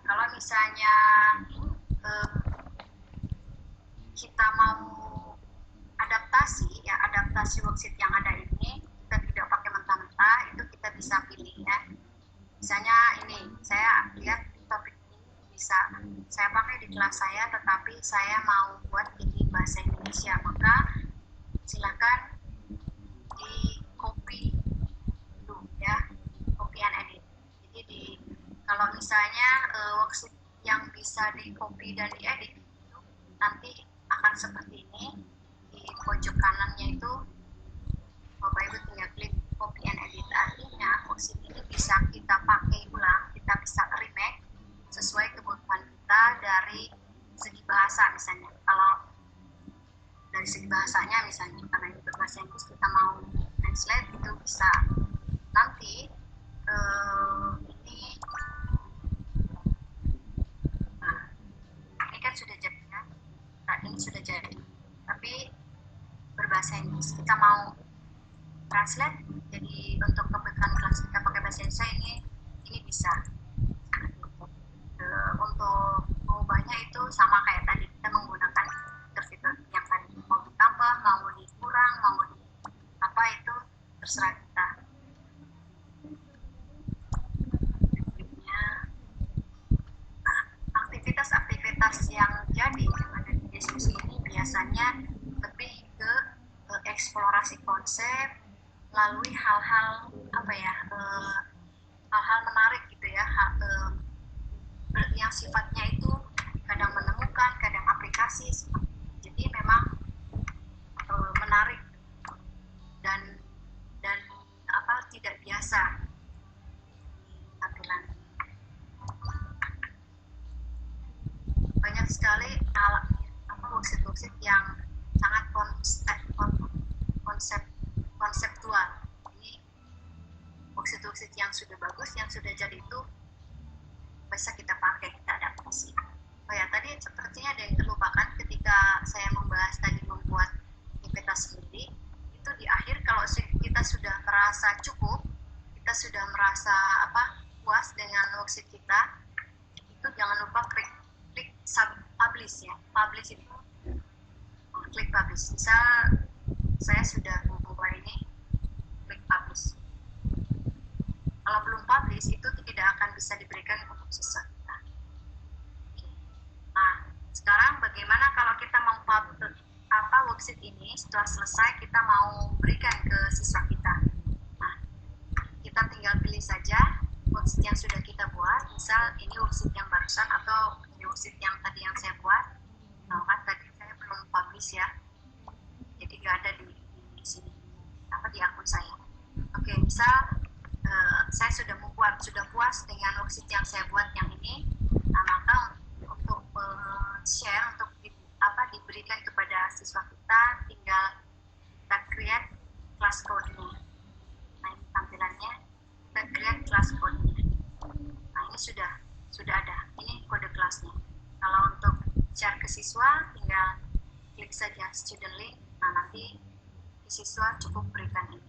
kalau misalnya kita mau adaptasi worksheet yang ada ini, kita tidak pakai mentah-mentah, itu kita bisa pilih ya. Misalnya ini, saya lihat topik ini bisa saya pakai di kelas saya, tetapi saya mau buat ini bahasa Indonesia, maka silakan di copy dulu ya, copy and edit. Jadi kalau misalnya worksheet yang bisa di copy dan diedit itu nanti akan seperti ini. Di pojok kanannya itu Bapak Ibu tinggal klik copy and edit, artinya worksheet ini bisa kita pakai ulang, kita bisa remake sesuai kebutuhan kita dari segi bahasa. Misalnya kalau dari segi bahasanya, misalnya karena ini berbahasa Inggris, kita mau translate, itu bisa nanti ini kan sudah jadi ya, nah ini sudah jadi, tapi berbahasa Inggris, kita mau translate jadi untuk kebutuhan kelas kita pakai bahasa Indonesia, ini bisa. Untuk mengubahnya itu sama kayak tadi, kita menggunakan fitur yang tadi, mau ditambah, mau dikurang, mau di apa tampilannya lebih ke eksplorasi konsep melalui hal-hal apa ya, hal-hal menarik gitu ya, yang sifatnya itu kadang menemukan, kadang aplikasi. Jadi memang menarik dan tidak biasa tampilan. Banyak sekali worksheet yang sangat konseptual. Ini worksheet yang sudah bagus, yang sudah jadi itu bisa kita pakai, kita adaptasi. Oh ya, tadi sepertinya ada yang terlupakan ketika saya membahas tadi membuat peta sendiri. Itu di akhir kalau kita sudah merasa cukup, kita sudah merasa puas dengan worksheet kita, itu jangan lupa klik publish ya. Publish itu klik publish. Misal saya sudah membuat ini, klik publish. Kalau belum publish itu tidak akan bisa diberikan untuk siswa kita. Nah, sekarang bagaimana kalau kita worksheet ini setelah selesai kita mau berikan ke siswa kita. Nah, kita tinggal pilih saja worksheet yang sudah kita buat. Misal ini worksheet yang barusan atau ini worksheet yang tadi yang saya buat. Nah, kan tadi saya belum publish ya. Jadi nggak ada di sini, di akun saya. Oke, misal saya sudah puas dengan worksheet yang saya buat yang ini. Nah, maka untuk share, untuk diberikan kepada siswa kita, tinggal kita create class code-nya. Nah, ini tampilannya, kita create class code-nya. Nah, ini sudah ada, ini kode kelasnya. Kalau untuk share ke siswa, tinggal klik saja student link. Nah, nanti siswa cukup berikan ini.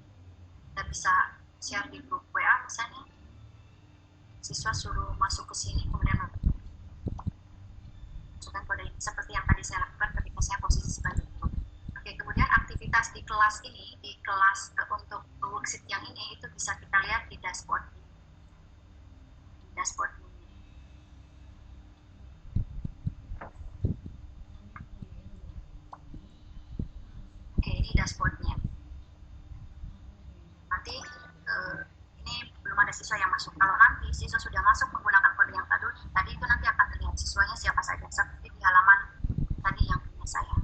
Kita bisa share di grup WA misalnya, siswa suruh masuk ke sini, kemudian masukkan kode ini seperti yang tadi saya lakukan ketika saya posisi sebagai guru. Oke, kemudian aktivitas di kelas ini, di kelas untuk worksheet yang ini, itu bisa kita lihat di dashboard ini. Oke, ini dashboardnya. Nanti ini belum ada siswa yang masuk. Kalau nanti siswa sudah masuk menggunakan kode yang tadi itu nanti akan terlihat siswanya siapa saja, seperti di halaman tadi yang punya saya.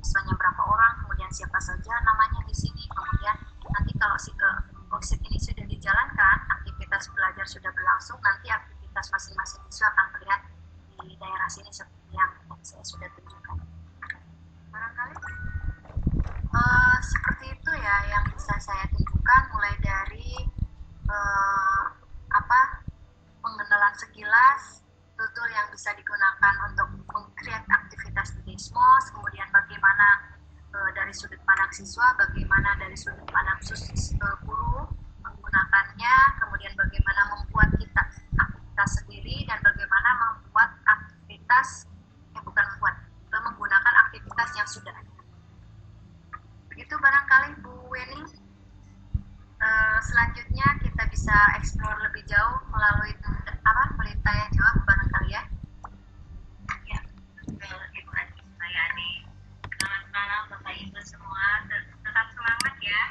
Siswanya berapa orang, kemudian siapa saja namanya di sini. Kemudian nanti kalau worksheet ini sudah dijalankan, aktivitas belajar sudah berlangsung, nanti aktivitas masing-masing siswa akan terlihat di daerah sini seperti yang saya sudah tunjukkan. Barangkali seperti itu ya yang bisa saya tunjukkan, mulai dari pengenalan sekilas tool yang bisa digunakan untuk meng-create aktivitas di Desmos, kemudian bagaimana dari sudut pandang siswa, bagaimana dari sudut pandang guru menggunakannya, kemudian bagaimana membuat aktivitas sendiri, dan bagaimana membuat aktivitas menggunakan aktivitas yang sudah ada. Begitu barangkali Bu Weni. Selanjutnya kita bisa explore lebih jauh melalui pelintaian jawab barangkali ya. Ya, betul Ibu Ismayani. Selamat malam Bapak Ibu semua. Tetap semangat ya.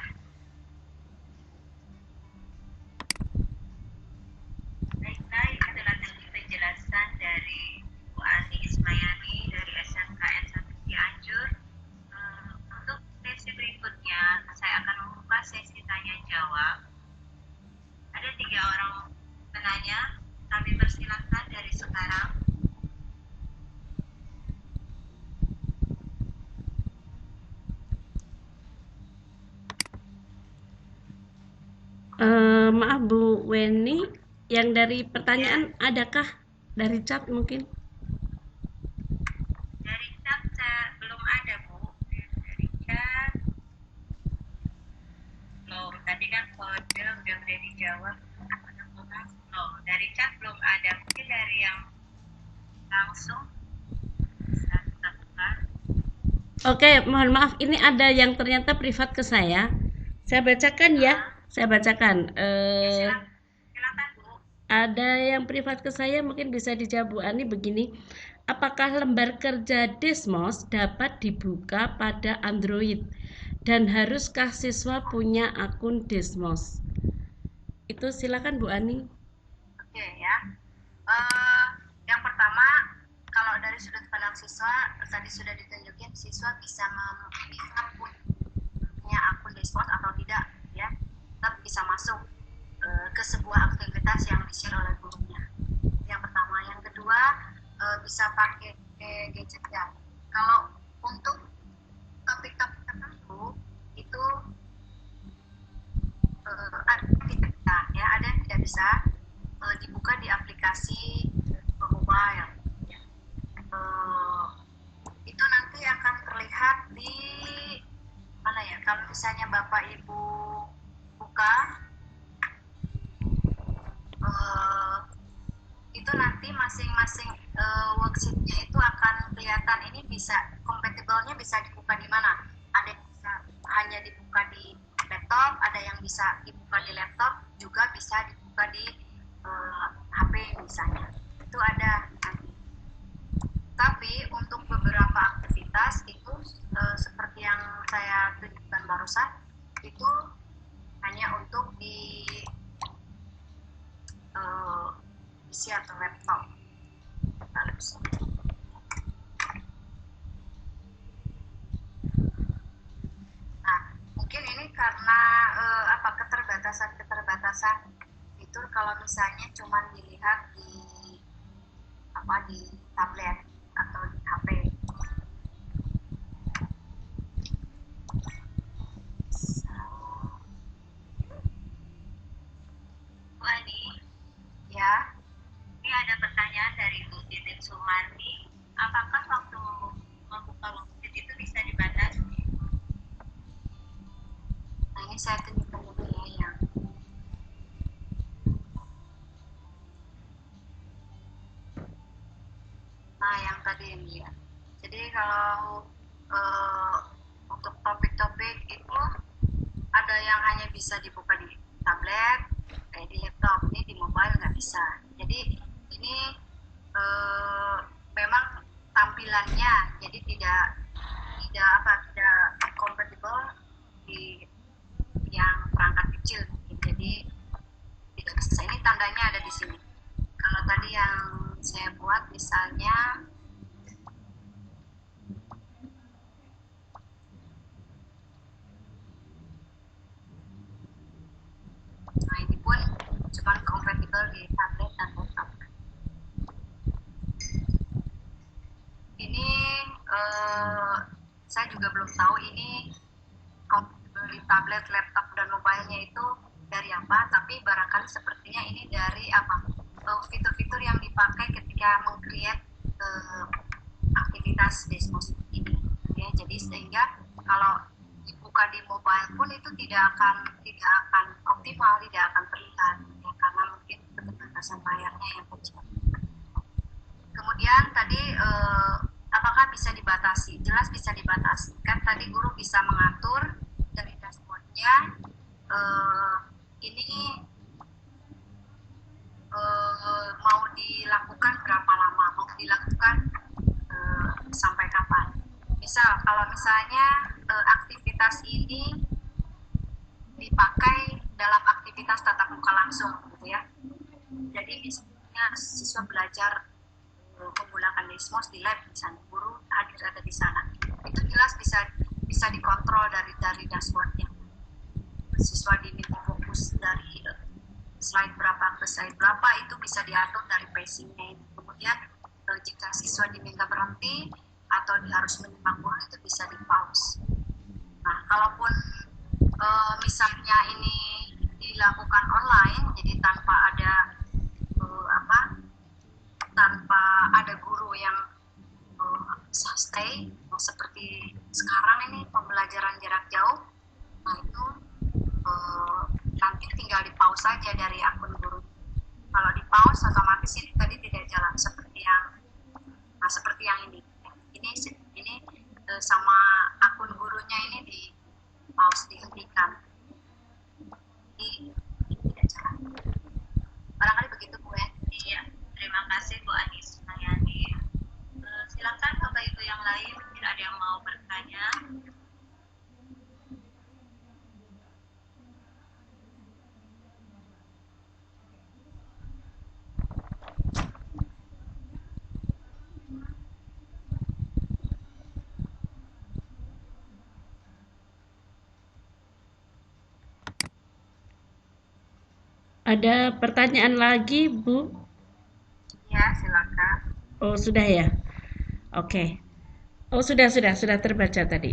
Baiklah, ini adalah tadi penjelasan dari Bu Ani Ismayani dari SMKN 1 Cianjur. Untuk sesi berikutnya, saya akan membuka sesi tanya jawab. Ada 3 orang penanya, kami persilakan dari sekarang. Maaf Bu Weni, yang dari pertanyaan adakah dari chat mungkin? Dari chat belum ada Bu. Dari chat belum. Tadi kan kode udah dijawab. Belum. Dari chat belum ada. Mungkin dari yang langsung bisa kita buka. Oke, mohon maaf, ini ada yang ternyata privat ke saya. Saya bacakan ya. Saya bacakan. Silakan Bu. Ada yang privat ke saya, mungkin bisa dijawab Bu Ani begini. Apakah lembar kerja Desmos dapat dibuka pada Android? Dan haruskah siswa punya akun Desmos? Itu silakan Bu Ani. Oke ya. Yang pertama, kalau dari sudut pandang siswa, tadi sudah ditunjukin siswa bisa punya akun Desmos atau tidak ya, tetap bisa masuk ke sebuah aktivitas yang di-share oleh gurunya. Yang pertama. Yang kedua, bisa pakai gadget ya. Kalau untuk topik-topik tertentu itu ada yang tidak bisa dibuka di aplikasi mobile. Itu nanti akan terlihat di mana ya? Kalau misalnya Bapak Ibu buka, itu nanti masing-masing worksheetnya itu akan kelihatan. Ini bisa compatible-nya bisa dibuka di mana? Ada yang bisa hanya dibuka di laptop, ada yang bisa dibuka di laptop, juga bisa dibuka di HP misalnya. Itu ada nanti. Tapi untuk beberapa aktivitas itu seperti yang saya tunjukkan barusan, itu hanya untuk di PC atau laptop. Nah, mungkin ini karena keterbatasan fitur kalau misalnya cuma dilihat di tablet atau di HP. Bu Ani, Ya, ini ada pertanyaan dari Bu Titin Sumarni. Apakah waktu membuka worksheet itu bisa dibatasi? nah ini saya tunjukkan dulu ya yang yang tadi ini ya. Jadi kalau untuk topik-topik itu ada yang hanya bisa dibuka di tablet, di laptop. Ini di mobile nggak bisa. Jadi ini memang tampilannya jadi tidak compatible di yang perangkat kecil. Jadi tidak bisa. Ini tandanya ada di sini. Kalau tadi yang saya buat misalnya ini pun cuma compatible di tablet dan laptop. Ini saya juga belum tahu ini compatible di tablet, laptop dan mobilenya itu dari apa, tapi barangkali sepertinya ini dari fitur-fitur yang dipakai ketika meng-create aktivitas Desmos ini ya. Jadi sehingga kalau dibuka di mobile pun itu tidak akan optimal, tidak akan terlihat ya, karena mungkin keterbatasan layarnya yang kecil. Kemudian tadi apakah bisa dibatasi? Jelas bisa dibatasi. Kan tadi guru bisa mengatur dari dashboardnya ini mau dilakukan berapa lama, mau dilakukan sampai kapan. Misal kalau misalnya aktivitas ini dipakai dalam aktivitas tatap muka langsung gitu ya. Jadi misalnya siswa belajar menggunakan Desmos di lab, misalnya guru hadir ada di sana, itu jelas bisa dikontrol dari dashboardnya. Siswa diminta fokus dari slide berapa ke slide berapa itu bisa diatur dari pacingnya. Kemudian jika siswa diminta berhenti atau harus menyimak guru itu bisa di pause. Nah, kalaupun misalnya ini dilakukan online, jadi tanpa ada guru yang stay seperti sekarang ini pembelajaran jarak jauh, nah itu nanti tinggal di pause saja dari akun guru. Kalau di pause otomatis ini tadi tidak jalan seperti yang ini. Ini sama akun gurunya ini di pause, dihentikan. Ini tidak jalan. Barangkali begitu Bu. Ada pertanyaan lagi, Bu? Ya, silakan. Oh, sudah ya? Oke. Oh, sudah terbaca tadi.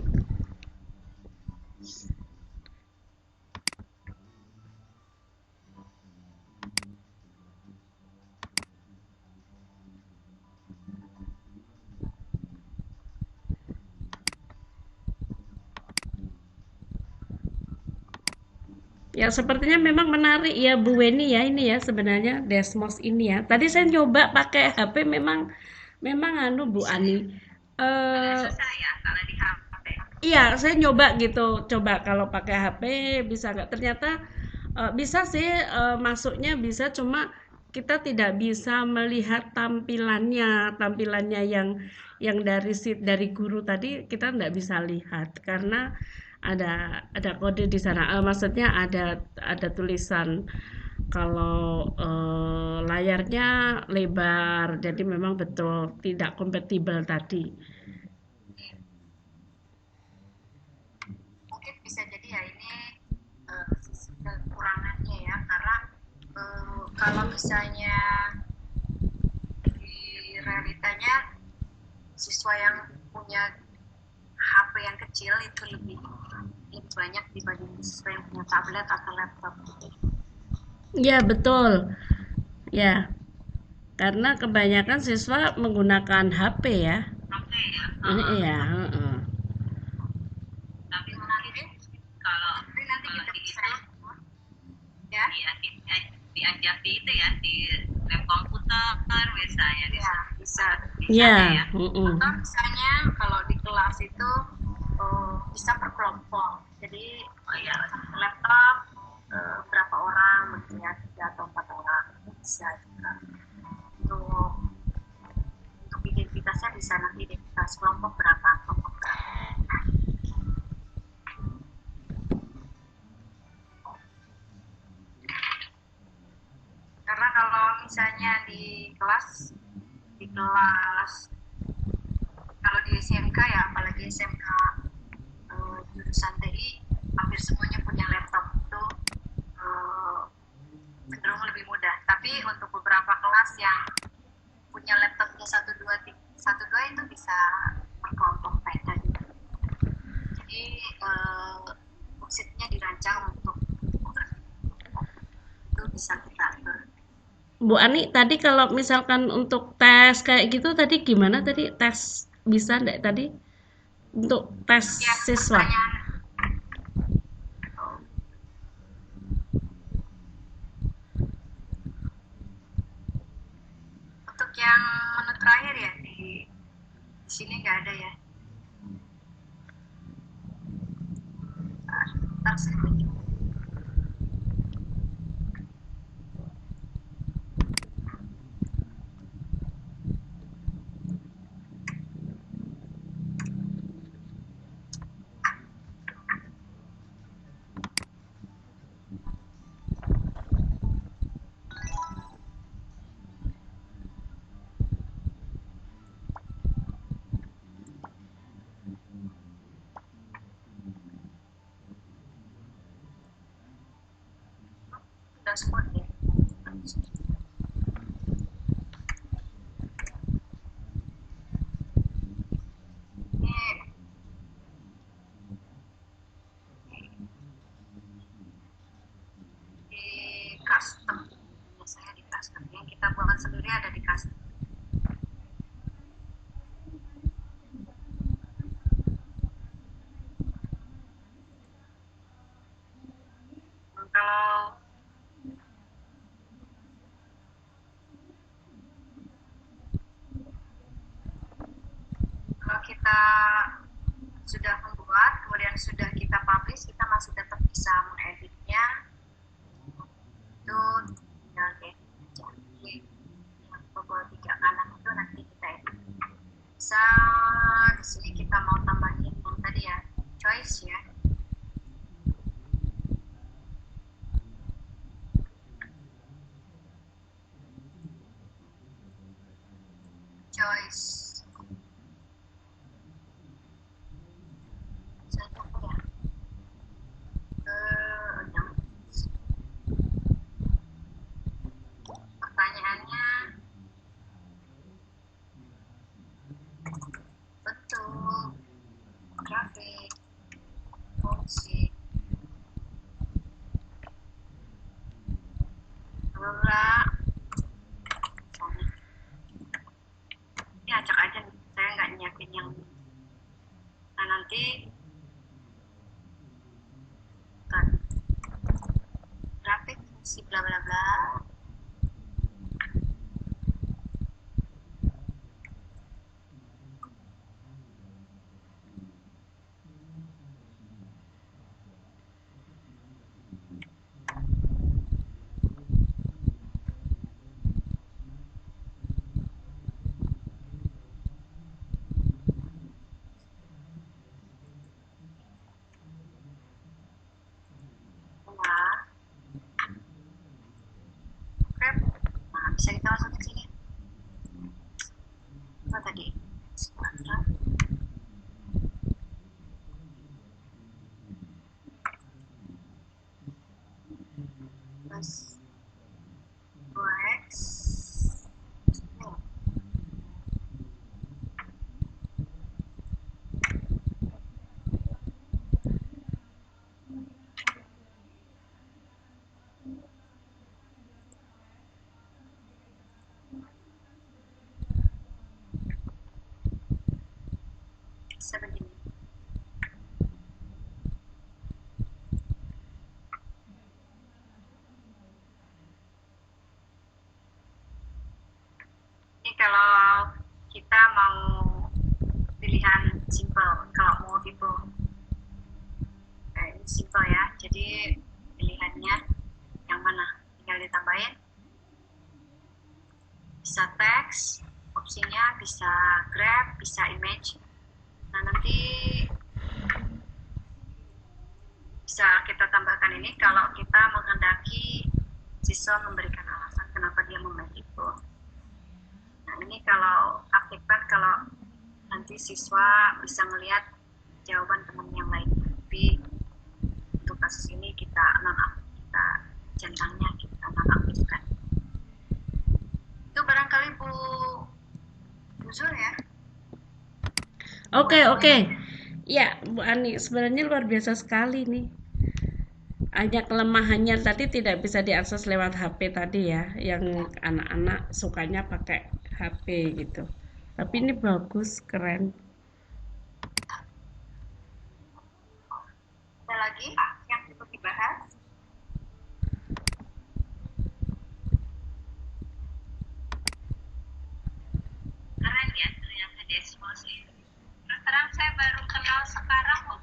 Ya, sepertinya memang menarik ya Bu Weni ya ini ya sebenarnya Desmos ini ya. Tadi saya coba pakai HP memang memang anu Bu Ani. Agak Eh susah ya kalau di HP. iya, saya nyoba gitu. Coba kalau pakai HP bisa nggak? Ternyata bisa sih masuknya bisa cuma kita tidak bisa melihat tampilannya yang dari guru tadi kita nggak bisa lihat karena ada kode di sana. Maksudnya ada tulisan kalau layarnya lebar, jadi memang betul tidak kompatibel tadi. Mungkin bisa jadi ya ini sisi kekurangannya ya, karena kalau misalnya di realitanya siswa yang punya HP yang kecil itu lebih banyak dibanding siswa yang punya tablet atau laptop. Ya, betul. Ya, karena kebanyakan siswa menggunakan HP ya. HP ya. Ini iya, Betul. heeh. Tapi Nanti, mungkin kalau nanti kalau kita di bisa itu ya, diajak di itu ya di lab komputer biasanya di ya bisa. sana Ya, ya. heeh. Atau misalnya kalau di kelas itu bisa per kelompok. Jadi Oh ya, laptop berapa orang, gitu ya, 3 atau 4 orang bisa juga. Untuk identitasnya bisa nanti identitas kelompok berapa, kelompok berapa. Karena kalau misalnya di kelas kalau di SMK ya, apalagi SMK jurusan TI, hampir semuanya punya laptop itu eh, cenderung lebih mudah. Tapi untuk beberapa kelas yang punya laptopnya satu dua itu bisa berkelompok kayak tadi. Jadi maksudnya dirancang untuk itu bisa kita atur. Bu Ani, tadi kalau misalkan untuk tes kayak gitu tadi gimana tadi? Tes bisa enggak tadi? Untuk tes Ya, siswa. pertanyaan untuk yang menu terakhir ya di sini nggak ada ya. Ntar saya tunjuk. Dashboard ya. Ini di custom, biasanya di custom yang kita buat sendiri ada di custom. Kalau kalau kita sudah membuat kemudian sudah kita publish, kita masih tetap bisa mengeditnya. Itu tinggal edit aja. Jadi yang tombol 3 kanan itu nanti kita edit. Bisa di sini kita mau tambahin yang tadi ya, choice ya. Choice. Saya coba ya. Jangan. Enggak, ini acak aja nih. Saya nggak nyiapin yang nah nanti kan grafik si bla bla bla. Nah, oke, nah bisa kita masuk ke sini. Apa tadi? Plus 2x. Bisa begini. Ini kalau kita mau pilihan simple, kalau mau tipe ini simple ya. Jadi pilihannya yang mana? Tinggal ditambahin. Bisa teks, opsinya bisa grab, bisa image. Nah nanti bisa kita tambahkan ini kalau kita menghendaki siswa memberikan alasan kenapa dia memilih itu. Nah ini kalau aktifkan kalau nanti siswa bisa melihat jawaban teman yang lain. Tapi untuk kasus ini kita centangnya kita nonaktifkan. Itu barangkali Bu Zul ya. Oke. Ya, Bu Ani, sebenarnya luar biasa sekali nih. Hanya kelemahannya tadi tidak bisa diakses lewat HP tadi ya, yang anak-anak sukanya pakai HP gitu. Tapi ini bagus, keren. Ada lagi yang perlu dibahas? Keren ya ternyata Desmos ini. Terus terang saya baru kenal sekarang kok.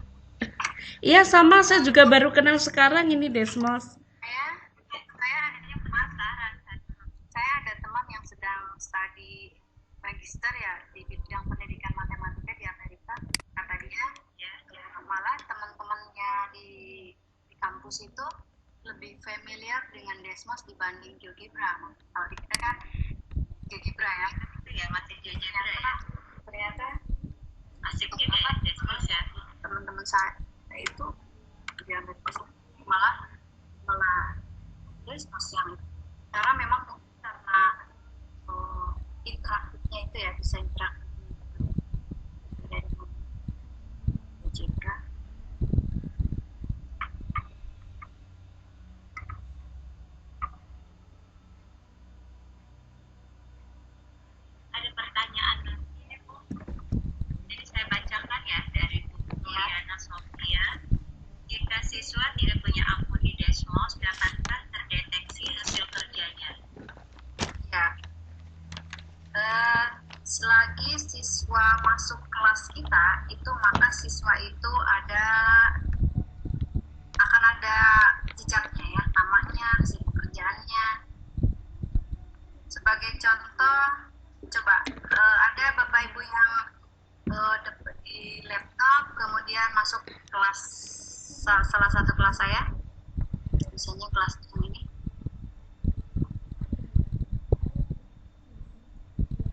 Iya, sama, saya juga baru kenal sekarang ini Desmos. Saya adanya penasaran. Saya ada teman yang sedang studi magister ya di bidang pendidikan matematika di Amerika. Kata dia, malah teman-temannya di kampus itu lebih familiar dengan Desmos dibanding GeoGebra. Kalau di kita kan GeoGebra ya. Itu ya masih GeoGebra ya. Ternyata Asik juga ya Desmos ya. teman-teman saya itu di Amerika malah Desmos yang karena memang karena interaktifnya itu ya bisa interaktif dari GeoGebra. Ada pertanyaan ini Bu. Jadi saya bacakan ya dari buku Liana Sofia. Jika siswa tidak punya akun di Desmos, dapatkah terdeteksi hasil kerjanya? Ya, selagi siswa masuk kelas kita itu maka siswa itu akan ada jejaknya ya, namanya, hasil pekerjaannya. Sebagai contoh, coba ada bapak ibu yang di laptop kemudian masuk kelas salah satu kelas saya, misalnya kelas yang ini,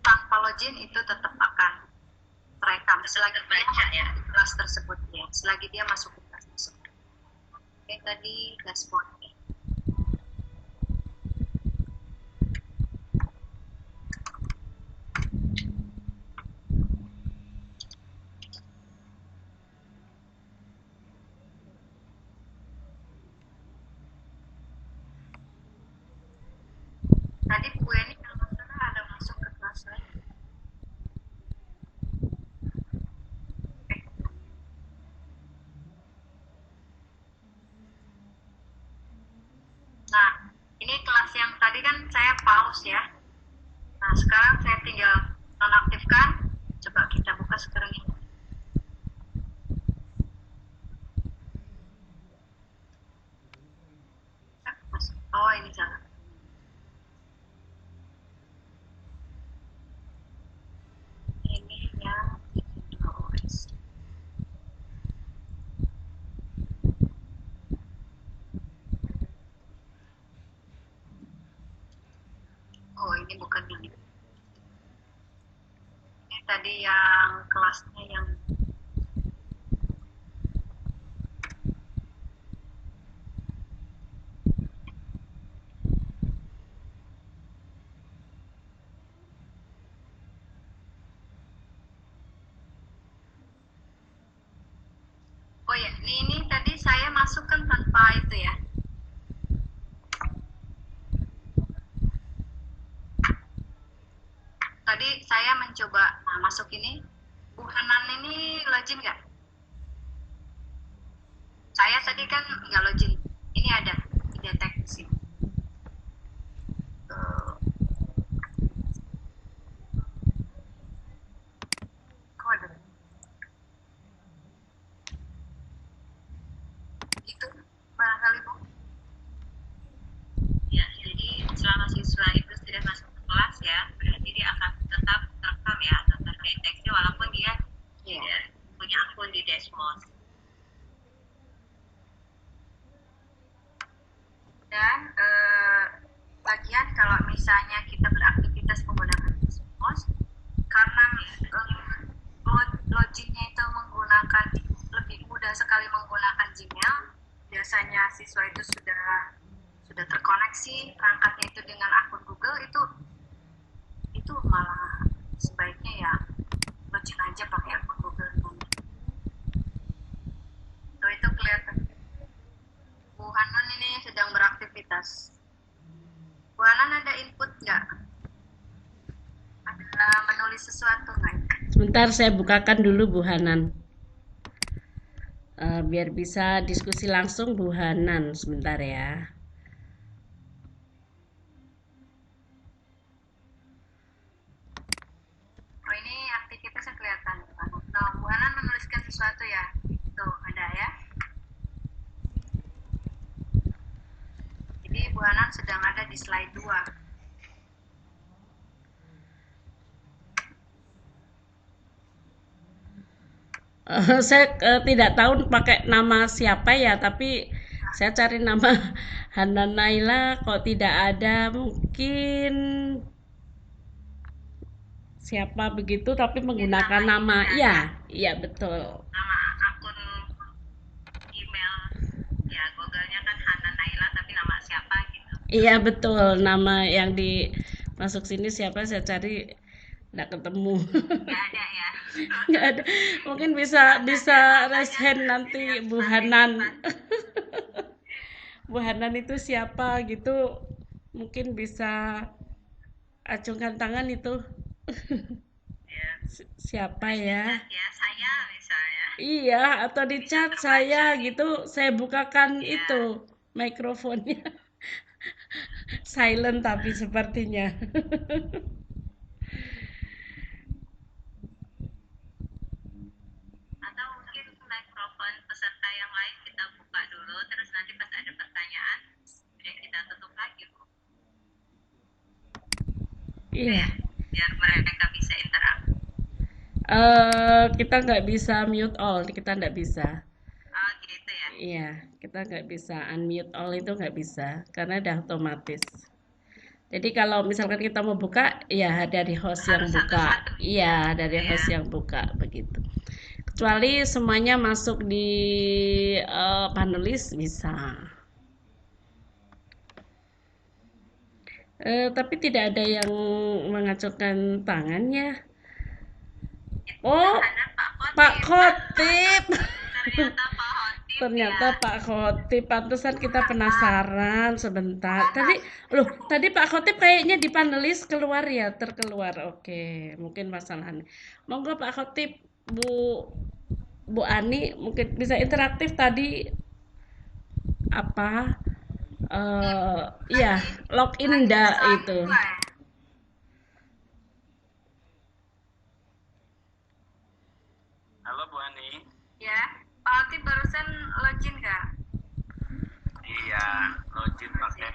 tanpa login itu tetap akan terekam selagi terbaca ya di kelas tersebut ya, selagi dia masuk ke kelas tersebut. Oke, tadi dashboard. ya. Nah, sekarang saya tinggal nonaktifkan. Coba kita buka sekarang ini. Oh, ini salah. Ini yang OS. Oh, ini bukan ini. Ini tadi yang kelasnya yang oh ya, ini tadi saya masukkan tanpa itu ya. Tadi saya mencoba masuk ini. Bu Hanan ini login nggak? Saya tadi kan nggak login. Ini ada deteksi. Kok ada? Itu barangkali Bu. Ya, jadi selama siswa itu sudah masuk ke kelas ya, berarti dia akan tetap terekam ya atau terdeteksi walaupun dia tidak punya akun di Desmos. Dan bagian kalau misalnya kita beraktivitas menggunakan Desmos, karena loginnya itu menggunakan lebih mudah sekali menggunakan Gmail, biasanya siswa itu sudah terkoneksi perangkatnya itu dengan akun Google, itu malah sebaiknya ya login aja pakai akun Google. So, itu kelihatan Bu Hanan ini sedang beraktivitas. Bu Hanan ada input nggak? Ada menulis sesuatu nggak? Sebentar saya bukakan dulu Bu Hanan. Biar bisa diskusi langsung Bu Hanan, sebentar ya. Oh, ini aktivitasnya kelihatan. Nah, Bu Hanan menuliskan sesuatu ya. Tuh, ada ya. Jadi Bu Hanan sedang ada di slide 2. Saya tidak tahu pakai nama siapa ya, tapi saya cari nama Hanan Naila kok tidak ada, mungkin siapa begitu tapi menggunakan nama iya betul. Nama akun email ya Google-nya kan Hanan Naila tapi nama siapa gitu. Iya betul, nama yang masuk sini siapa, saya cari nggak ketemu. Nggak ada ya. Nggak ada, mungkin bisa raise hand nanti Bu Hanan. Bu Hanan itu siapa gitu, mungkin bisa acungkan tangan itu. Ya. Siapa ya? Ya saya misalnya. Iya, atau di chat saya gitu, saya bukakan itu mikrofonnya. Silent tapi sepertinya. Atau mungkin mikrofon peserta yang lain kita buka dulu, terus nanti pas ada pertanyaan, udah kita tutup lagi, Bu. Iya. Biar mereka bisa interaksi. Kita nggak bisa mute all, kita nggak bisa. Oh gitu ya. Iya, kita nggak bisa unmute all, itu nggak bisa karena udah otomatis. Jadi kalau misalkan kita mau buka, ya dari host yang Harus buka. satu-satu. Iya, dari host yang buka begitu. Kecuali semuanya masuk di panelis bisa. Tapi tidak ada yang mengacungkan tangannya. Oh, Pak Khotib. Ternyata Pak Khotib, pantesan kita penasaran sebentar. Tadi Pak Khotib kayaknya di panelis keluar ya, terkeluar. Oke, mungkin masalahnya. Monggo Pak Khotib, Bu Ani mungkin bisa interaktif tadi apa? Ya, login enggak itu. barusan login nggak? Iya, login pakai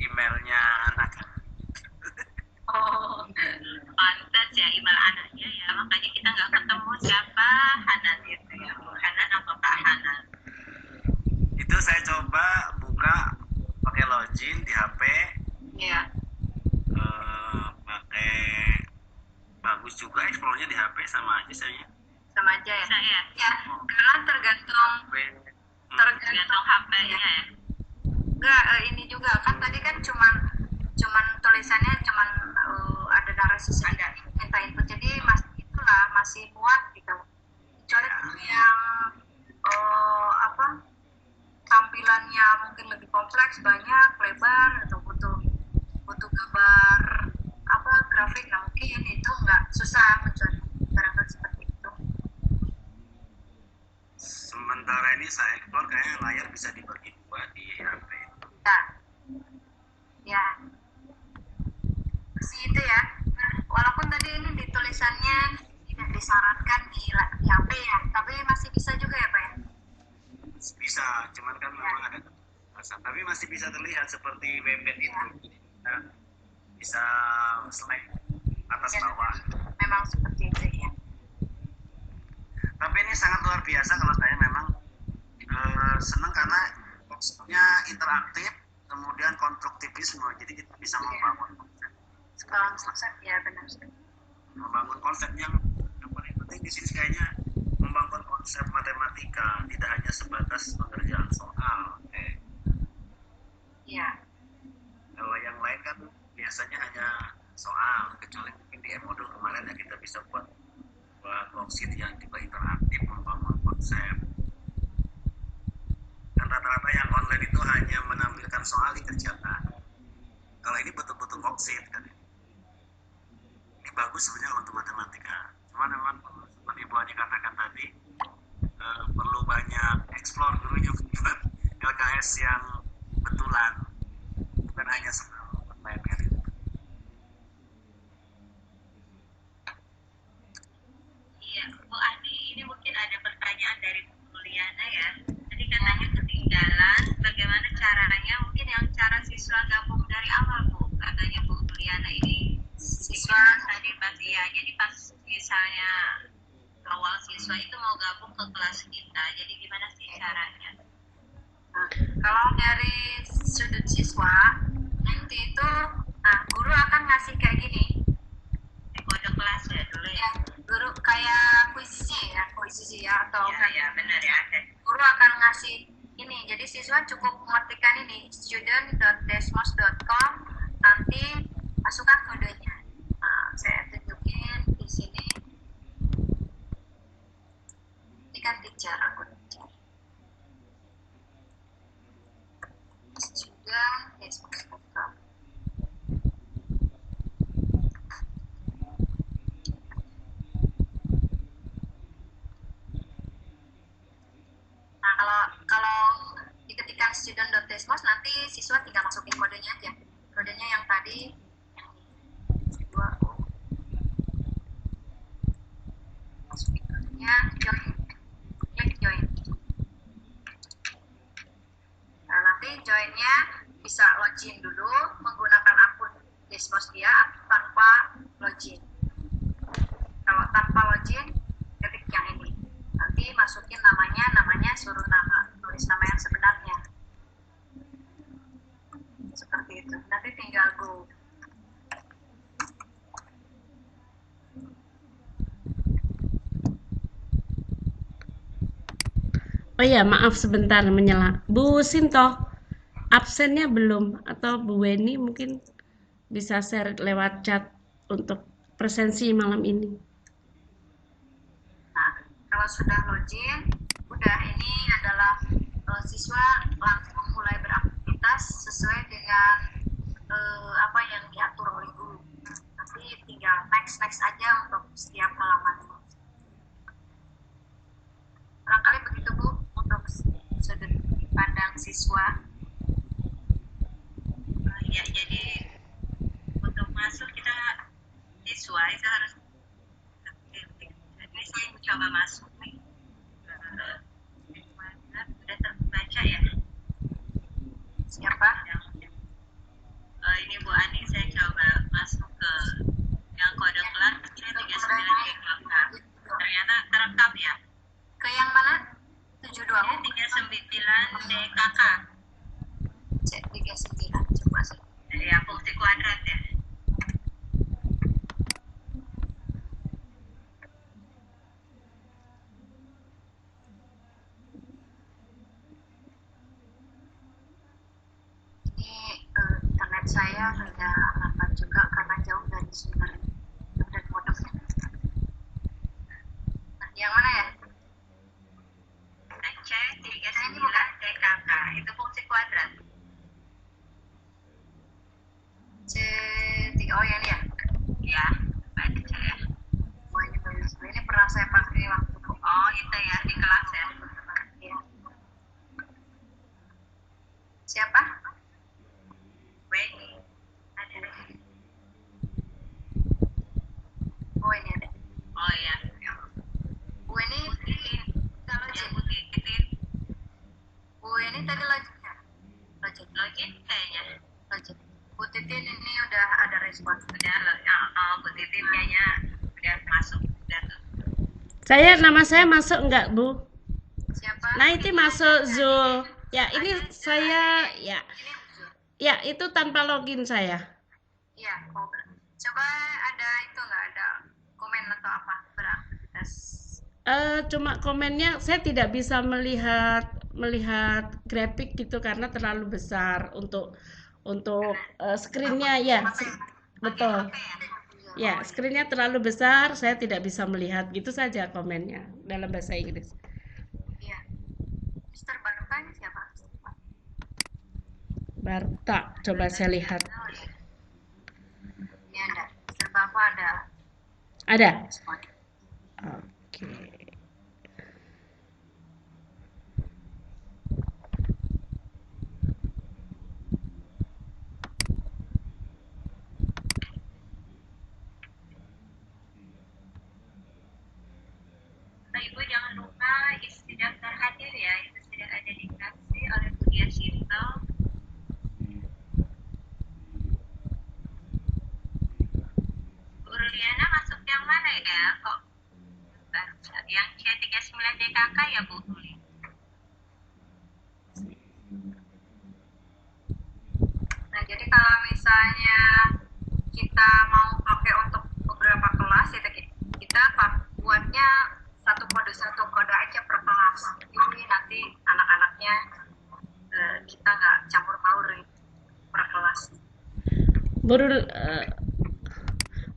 emailnya anak. Oh, Pantas ya email anaknya ya, makanya kita nggak ketemu siapa Hanan itu ya. Hanan apa Kak Hanan? Itu saya coba buka pakai login di HP, iya. pakai bagus juga explore-nya di HP sama aja saya. Sama aja ya. Saya Ya, karena tergantung tergantung HP-nya ya. enggak ini juga kan tadi kan cuman tulisannya cuman ada narasi ada minta input jadi masih itulah masih muat gitu. Kecuali yang apa tampilannya mungkin lebih kompleks banyak lebar atau butuh gambar apa grafik nah mungkin itu nggak susah kecuali barangkali seperti itu. Sementara ini saya explore kayaknya layar bisa dibagi dua di HP. Ya, ya. Si itu ya. Walaupun tadi ini di tulisannya tidak disarankan di HP ya, tapi masih bisa juga ya Pak ya? Bisa, cuman kan memang ada kekerasan. Tapi masih bisa terlihat seperti webpad itu. Kita bisa select atas Ya, bawah. memang seperti itu ya. Tapi ini sangat luar biasa kalau saya memang senang karena maksudnya interaktif, kemudian konstruktivisme. Jadi kita bisa membangun konsep. Kalau konsep ya benar sekali. Membangun konsep yang paling penting di sini kayaknya membangun konsep matematika, tidak hanya sebatas pengerjaan soal. Iya. Kalau yang lain kan biasanya hanya soal, kecuali mungkin di modul kemarin ya kita bisa buat worksheet yang juga interaktif membangun konsep. Dan rata-rata yang online itu hanya menampilkan soal dikerjakan. Kalau ini betul-betul worksheet kan. Ini bagus sebenarnya untuk matematika. Cuma memang seperti Bu Ani katakan tadi perlu banyak explore gurunya buat LKS yang betulan, bukan hanya soal online kan. Iya, Bu Ani, ini mungkin ada pertanyaan dari Bu Liana ya. Tadi katanya ketinggalan, bagaimana caranya? Mungkin yang cara siswa gabung dari awal, Bu. Katanya Bu Liana ini siswa tadi pas ya, jadi pas misalnya awal siswa itu mau gabung ke kelas kita, jadi gimana sih caranya? Nah, kalau dari sudut siswa nanti itu guru akan ngasih kayak gini. Di kode kelas ya dulu ya. Guru kayak kuisisi ya atau Ya benar ya ada. guru akan ngasih ini jadi siswa cukup mengetikkan ini student.desmos.com nanti masukkan kodenya. Nah, saya tunjukin di sini ini kan teacher aku teacher student.desmos.com. Nah, kalau diketikkan student.desmos nanti siswa tinggal masukin kodenya aja. Kodenya yang tadi yang dua masukin kodenya join. Klik join. Nah, nanti joinnya bisa login dulu menggunakan akun Desmos dia atau tanpa login. Kalau tanpa login ketik yang ini. Nanti masukin namanya suruh tulis nama yang sebenarnya seperti itu nanti tinggal go. Oh ya, maaf sebentar menyela. Bu Sinto, absennya belum atau Bu Weni mungkin bisa share lewat chat untuk presensi malam ini. Nah, kalau sudah login udah ini adalah siswa langsung mulai beraktivitas sesuai dengan apa yang diatur oleh guru. Nanti tinggal next aja untuk setiap halaman. Barangkali begitu Bu untuk sudut pandang siswa. Ya jadi untuk masuk kita siswa itu harus ini saya mencoba masuk nih. Siapa? Ini Bu Ani, saya coba masuk ke yang kode kelas C39DKK. Ternyata terekam ya. Ke yang mana? 72. C39DKK. C39. Coba sih. Ya, fungsi kuadrat ya. Internet saya sudah lambat juga karena jauh dari sumber dan modemnya. Nah, yang mana ya? C39DKK itu fungsi kuadrat. C3. Oh ya, ini ya? Ya, baca ya. Oh, ini bagus. Ini pernah saya pakai waktu Oh, itu ya di kelas ya. ya. Siapa? Weni. Ada. Oh, ini ada. Oh ya. Bu ini kalau Yang putih titin. Bu ini tadi logiknya. Login kayaknya. Logik. Bu Titin ini udah ada respon. Udah, Bu Titin kayaknya udah masuk. Udah tuh. Nama saya masuk enggak, Bu? Siapa? Nah, itu masuk Zul. Ya, ini saya ya. Ini Zul. Ya, itu tanpa login saya. Iya. Oh, coba ada itu nggak ada komen atau apa beraktivitas? Cuma komennya saya tidak bisa melihat grafik gitu karena terlalu besar untuk screennya ya. Betul. Ya, screennya terlalu besar, saya tidak bisa melihat. Gitu saja komennya dalam bahasa Inggris. Iya. Mister Barta ini siapa? Barta, coba saya lihat. Oh, iya. Ini ada. Mister Bapak ada Ada. respon. Oke. Ibu jangan lupa isi daftar hadir ya, itu sudah ada dikasih oleh Bu Dia Sinto. Bu Ruliana masuk yang mana ya? Kok yang C39DKK ya Bu Ruli? Nah, jadi kalau misalnya kita mau pakai untuk beberapa kelas, ya kita buatnya satu kode aja per kelas. Jadi nanti anak-anaknya kita nggak campur baur per kelas.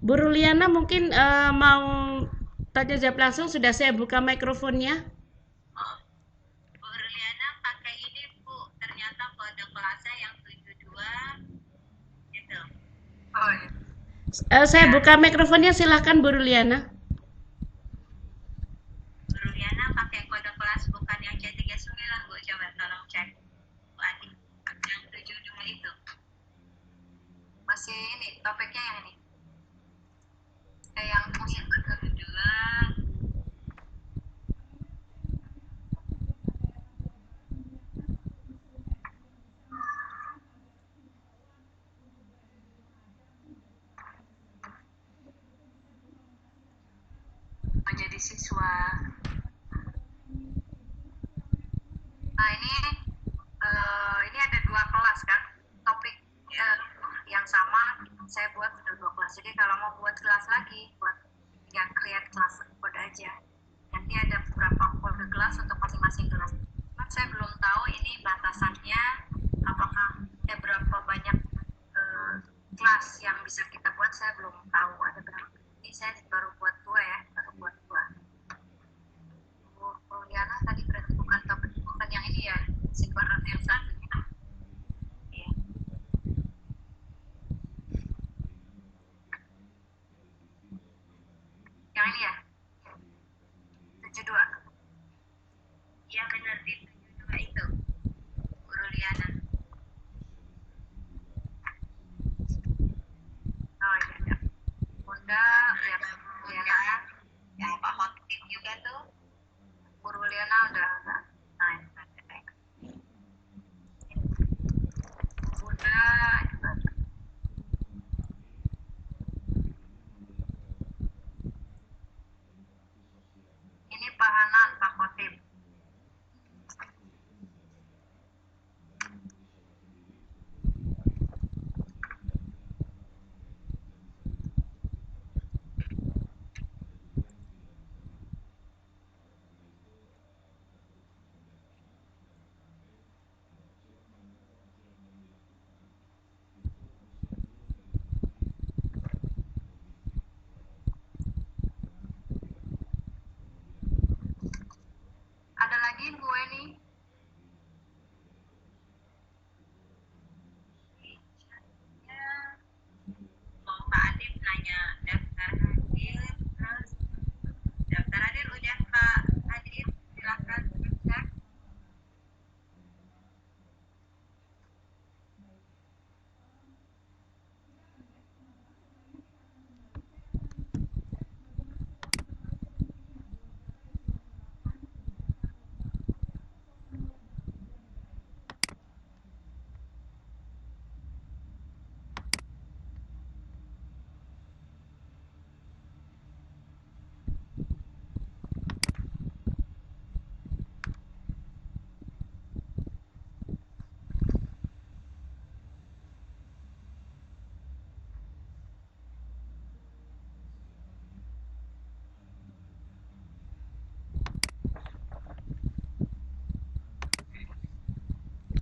Bu Ruliana mungkin mau tanya jawab langsung, sudah saya buka mikrofonnya. Bu Ruliana pakai ini Bu, ternyata kode kelasnya yang 72 gitu. Oh iya. Saya buka mikrofonnya, silahkan Bu Ruliana. Bu Ruliana pakai kode kelas bukan yang C39 Bu, coba tolong cek Bu Adi, yang 72 itu. Masih ini topiknya yang ini. Yang musik 72. menjadi siswa. Nah, ini ada 2 kelas kan, topik yang sama saya buat sudah 2 kelas. Jadi kalau mau buat kelas lagi, buat yang create kelas kode aja. Nanti ada beberapa kode kelas untuk masing-masing kelas. Cuman saya belum tahu ini batasannya apakah ada berapa banyak kelas yang bisa kita buat, saya belum tahu ada berapa. Ini saya baru buat 2 ya, baru buat 2. Bu Liana tadi berarti bukan topik, bukan yang ini ya, sekarang yang satunya. Iya. Yang ini ya, 72. Iya benar di 72 itu Bu Ruliana. Oh iya, iya.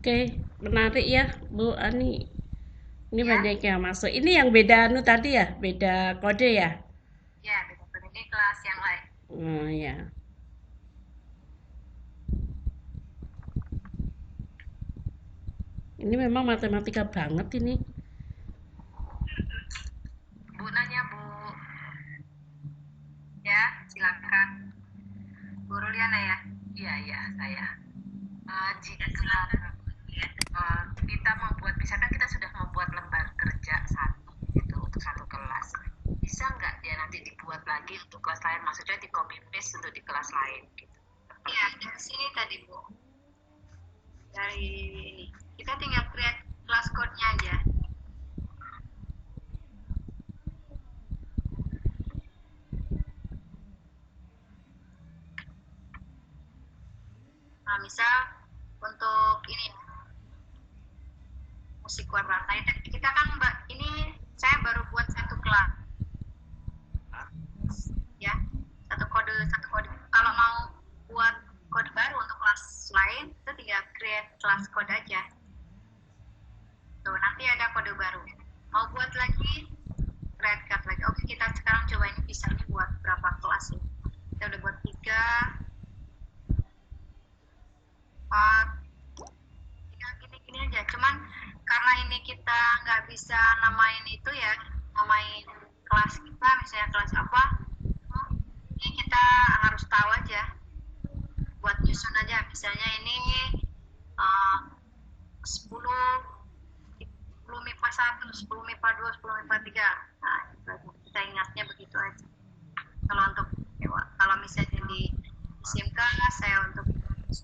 Oke, menarik ya Bu Ani. Ini Ya. banyak yang masuk. Ini yang beda anu tadi ya, beda kode ya. Ya, beda ini kelas yang lain. Oh ya. Ini memang matematika banget ini. Bu nanya Bu. Ya, silakan. Bu Ruliana ya. Iya, saya. Jika Kita membuat, misalkan kita sudah membuat lembar kerja satu gitu untuk satu kelas, bisa nggak dia nanti dibuat lagi untuk kelas lain, maksudnya di copy paste untuk di kelas lain gitu. Iya, dari sini tadi Bu, dari ini kita tinggal create kelas code-nya aja. Nah, misal untuk ini musik warna, nah, kita kan ini saya baru buat satu kelas ya, satu kode. Kalau mau buat kode baru untuk kelas lain, kita tinggal create kelas kode aja. Tuh, nanti ada kode baru. Mau buat lagi, create kelas lagi. Oke, kita sekarang coba ini bisa buat berapa kelas ya. Kita udah buat 3, 4, tinggal gini aja. Cuman karena ini kita nggak bisa namain itu ya, namain kelas kita misalnya kelas apa, ini kita harus tahu aja, buat nyusun aja. Misalnya ini 10 MIPA 1, 10 MIPA 2, 10 MIPA 3. Nah, kita ingatnya begitu aja. Kalau misalnya di SIMK saya untuk 10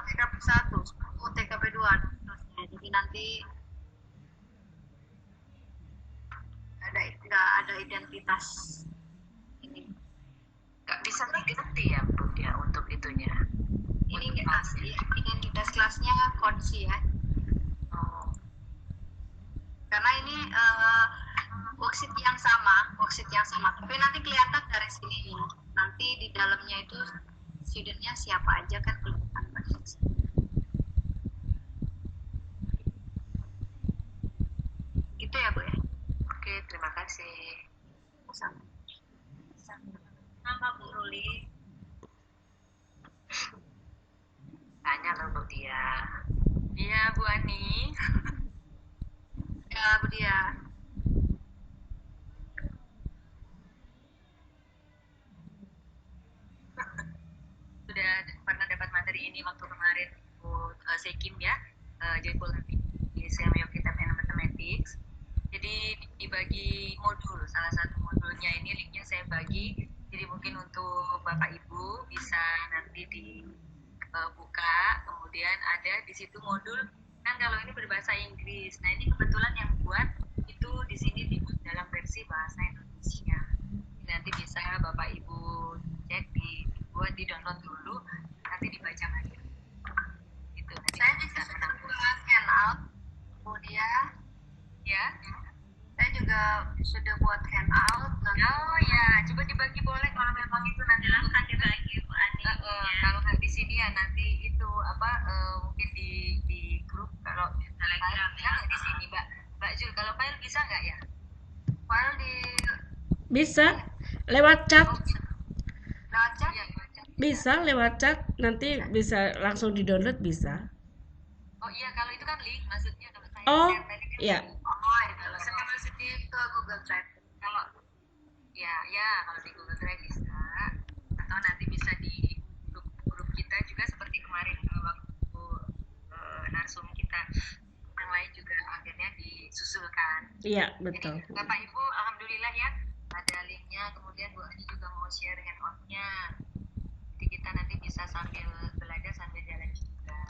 TKP 1, 10 TKP 2, jadi nanti nggak ada identitas ini, nggak bisa diganti ya Bu ya untuk itunya. Ini asli identitas kelasnya kunci ya. Karena ini worksheet yang sama, tapi nanti kelihatan dari sini, nanti di dalamnya itu studentnya siapa aja kan kelihatan banget. Gitu ya Bu ya. Oke, terima kasih. Nama Bu Ruli. Tanya loh Bu Dia. Iya Bu Ani. Ya Bu Dia. Sudah pernah dapat materi ini waktu kemarin Bu Sekim ya, Joyful di Semio Kitab Mathematics. Jadi dibagi modul, salah satu modulnya ini linknya saya bagi, jadi mungkin untuk Bapak Ibu bisa nanti dibuka, kemudian ada di situ modul, kan kalau ini berbahasa Inggris, nah ini kebetulan yang buat itu di sini dibuat dalam versi bahasa Indonesia. Nanti bisa Bapak Ibu cek, dibuat, di download dulu, nanti dibaca lagi. Gitu. Saya juga sudah buat handout, kemudian ya. Saya juga sudah buat handout. Oh ya, coba dibagi boleh kalau memang itu nanti lakukan dibagi Bu Ani. Kalau nggak di sini ya nanti itu mungkin di grup, kalau Telegram ya di sini Mbak Jul. Kalau file bisa nggak ya? File di Bisa lewat chat. lewat chat? Ya, Bisa lewat chat, nanti bisa langsung di-download bisa. Oh iya, kalau itu kan link maksudnya kalau saya Oh, share tadi kan. iya. Oh, ya, kalau saya masukin ke Google Drive. Kalau kalau di Google Drive bisa, atau nanti bisa di grup kita juga seperti kemarin waktu narsum kita yang lain juga akhirnya disusulkan. Iya, betul. Jadi, Bapak Ibu, alhamdulillah ya ada linknya, kemudian Bu Ani juga mau share handout-nya. Jadi kita nanti bisa sambil belajar sambil jalan juga.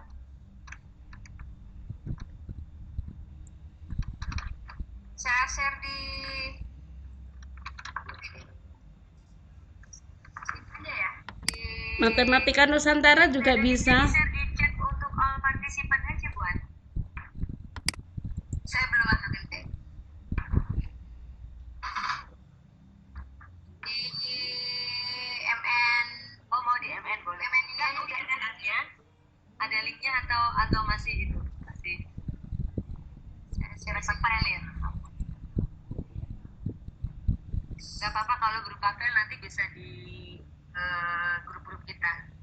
Saya share di sini aja ya. Matematika Nusantara juga bisa. Share di chat untuk all partisipan aja buat. Saya belum masukin teh. Di MN. Oh, mau di MN boleh. MN ini ada linknya atau masih itu? Gak apa-apa kalau berupa file nanti bisa di grup-grup kita.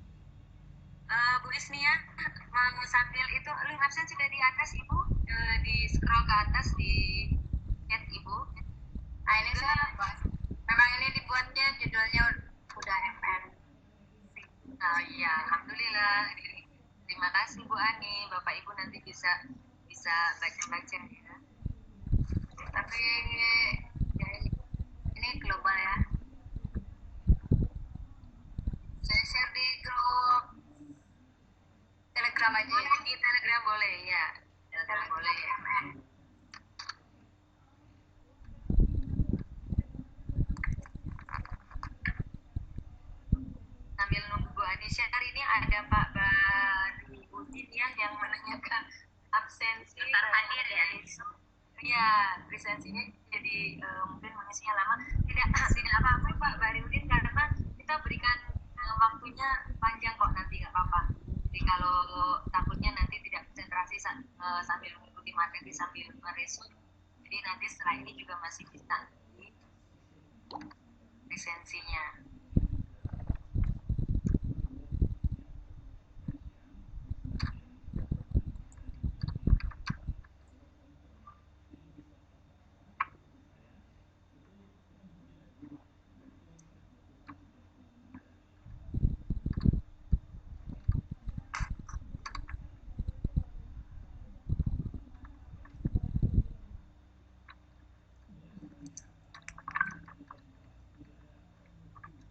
Bu Isnia, mau sambil itu link absen sudah di atas Ibu, di scroll ke atas di chat Ibu. Nah ini saya memang ini dibuatnya judulnya udah FN. Oh iya, alhamdulillah. Terima kasih Bu Ani, Bapak Ibu nanti bisa baca-baca ya. Tapi ya, ini global ya. Saya share di grup Telegram aja ya. Di Telegram boleh ya. Telegram boleh ya. MN. Sambil nunggu Bu Ani share, ini ada Pak Bari Udin ya yang menanyakan absensi hadir ya. Iya, lisensinya jadi mungkin mengisinya lama. Tidak apa-apa Pak Bariudin, karena kita berikan waktunya panjang kok, nanti nggak apa-apa. Jadi kalau takutnya nanti tidak konsentrasi sambil mengikuti materi sambil meresum, jadi nanti setelah ini juga masih bisa lisensinya.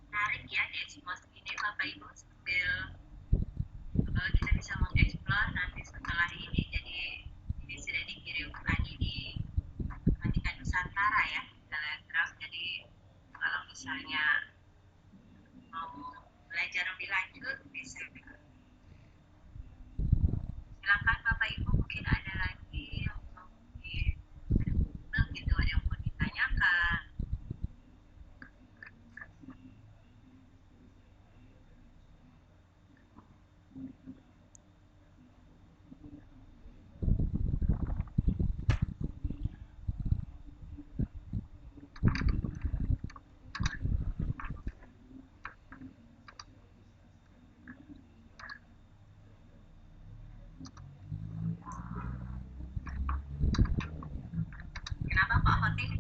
Menarik ya di ekspos ini Bapak Ibu, sambil kita bisa mengeksplor nanti setelah ini. Jadi ini sudah dikirim Ani di Matika Nusantara ya, Telegram. Jadi kalau misalnya mau belajar lebih lanjut bisa. Silakan Bapak Ibu, mungkin ada lagi yang mau gitu, ada yang mau ditanyakan. Kenapa Pak Hoting?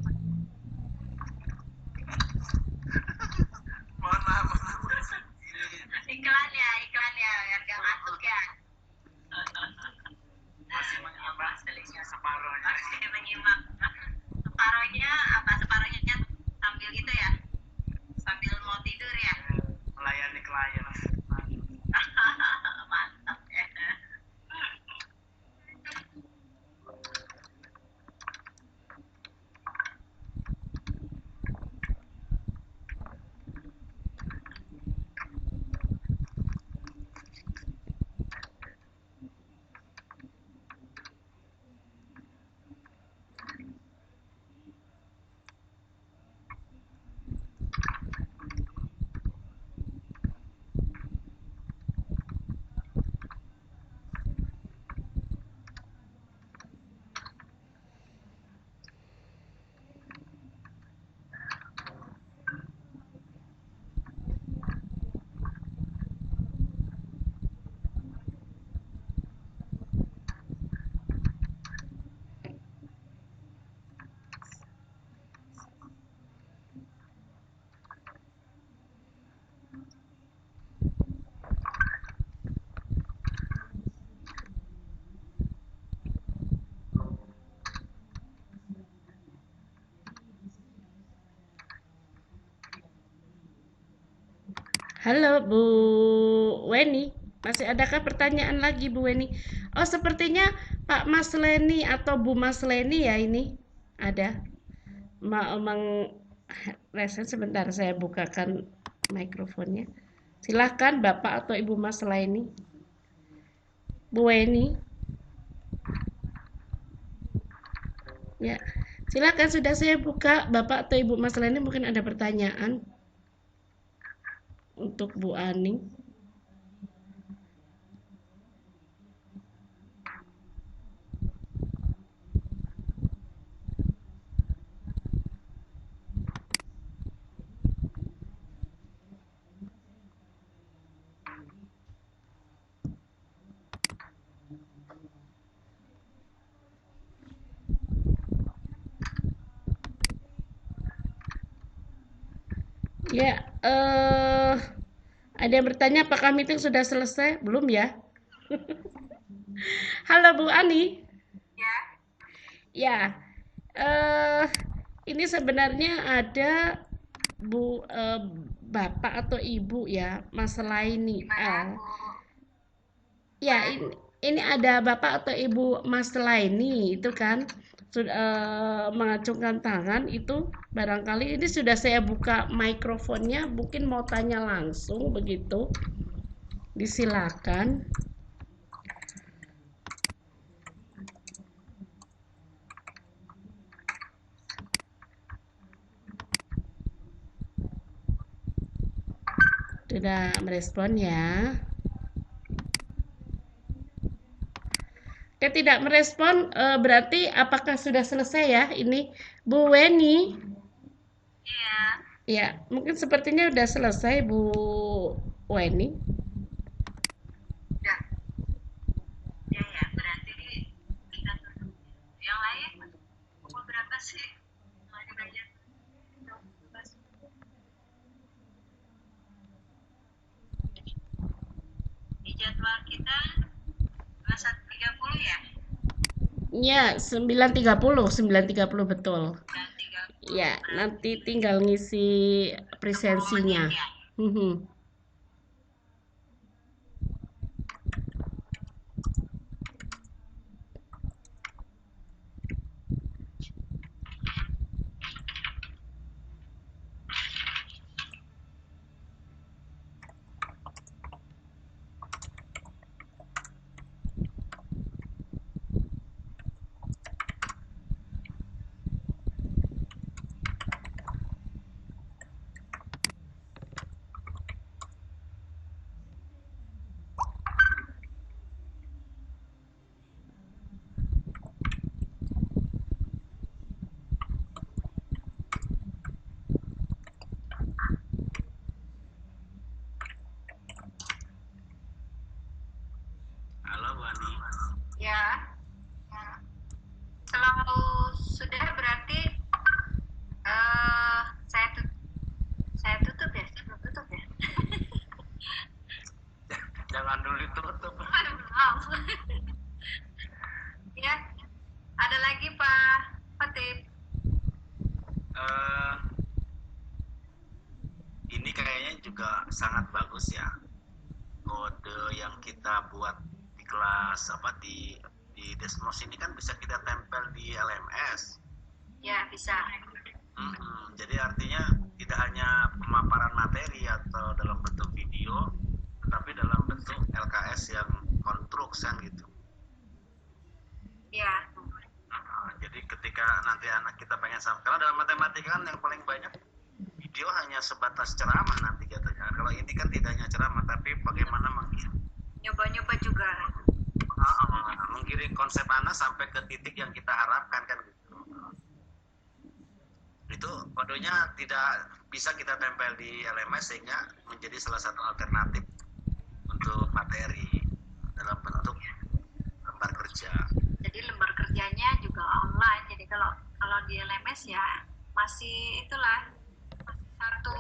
Mohon maaf. Iklan ya, biar gak ngantuk ya. Masih menyimak separuhnya. Masih menyimak. Separohnya apa? Separohnya sambil gitu ya? Sambil mau tidur ya? Melayani klien. Mantap ya. Halo Bu Weni, masih adakah pertanyaan lagi Bu Weni? Oh sepertinya Pak Mas Leni atau Bu Mas Leni ya ini ada. Emang resen sebentar saya bukakan mikrofonnya. Silahkan Bapak atau Ibu Mas Leni. Bu Weni. Ya, silakan sudah saya buka. Bapak atau Ibu Mas Leni mungkin ada pertanyaan untuk Bu Ani. Ya, ada yang bertanya apakah meeting sudah selesai? Belum ya? Halo Bu Ani. Ya, Ya, eh ini sebenarnya ada Bapak atau Ibu ya, masalah ini. gimana Bu? Ya, ini ada Bapak atau Ibu Mas Laini itu kan sudah mengacungkan tangan itu barangkali ini sudah saya buka mikrofonnya mungkin mau tanya langsung begitu. Disilakan. Tidak merespon ya. Oke, tidak merespon berarti apakah sudah selesai ya ini Bu Weni? Iya, Ya, mungkin sepertinya sudah selesai Bu Weni. udah. Ya, ya, berarti kita tutup. Yang lain, pukul berapa sih? Mulai belajar. Di jadwal kita 21.30 ya? Ya, 9.30 betul. 9.30 Ya, berarti nanti tinggal ngisi 10 presensinya. menit ya? Mhm. Halo Bu Ani. Ya. Kalau sudah berarti saya tutup ya? Saya belum tutup ya? Jangan dulu ditutup. Maaf. Ya, ada lagi Pak Fatih. Eh, ini kayaknya juga sangat bagus ya, kode yang kita buat di kelas di Desmos ini kan bisa kita tempel di LMS. Ya, bisa. Jadi artinya tidak hanya pemaparan materi atau dalam bentuk video, tetapi dalam bentuk LKS yang konstruksi kan gitu. Ya. Jadi ketika nanti anak kita pengen sampai, kalau dalam matematika kan yang paling banyak video hanya sebatas ceramah nanti katanya. Kalau ini kan tidak hanya ceramah, tapi bagaimana Nyoba-nyoba juga. menggiring konsep anak sampai ke titik yang kita harapkan kan gitu. Itu kodenya tidak bisa kita tempel di LMS sehingga menjadi salah satu alternatif untuk materi dalam bentuk lembar kerja. Jadi lembar kerjanya juga online. Jadi kalau di LMS ya masih itulah satu.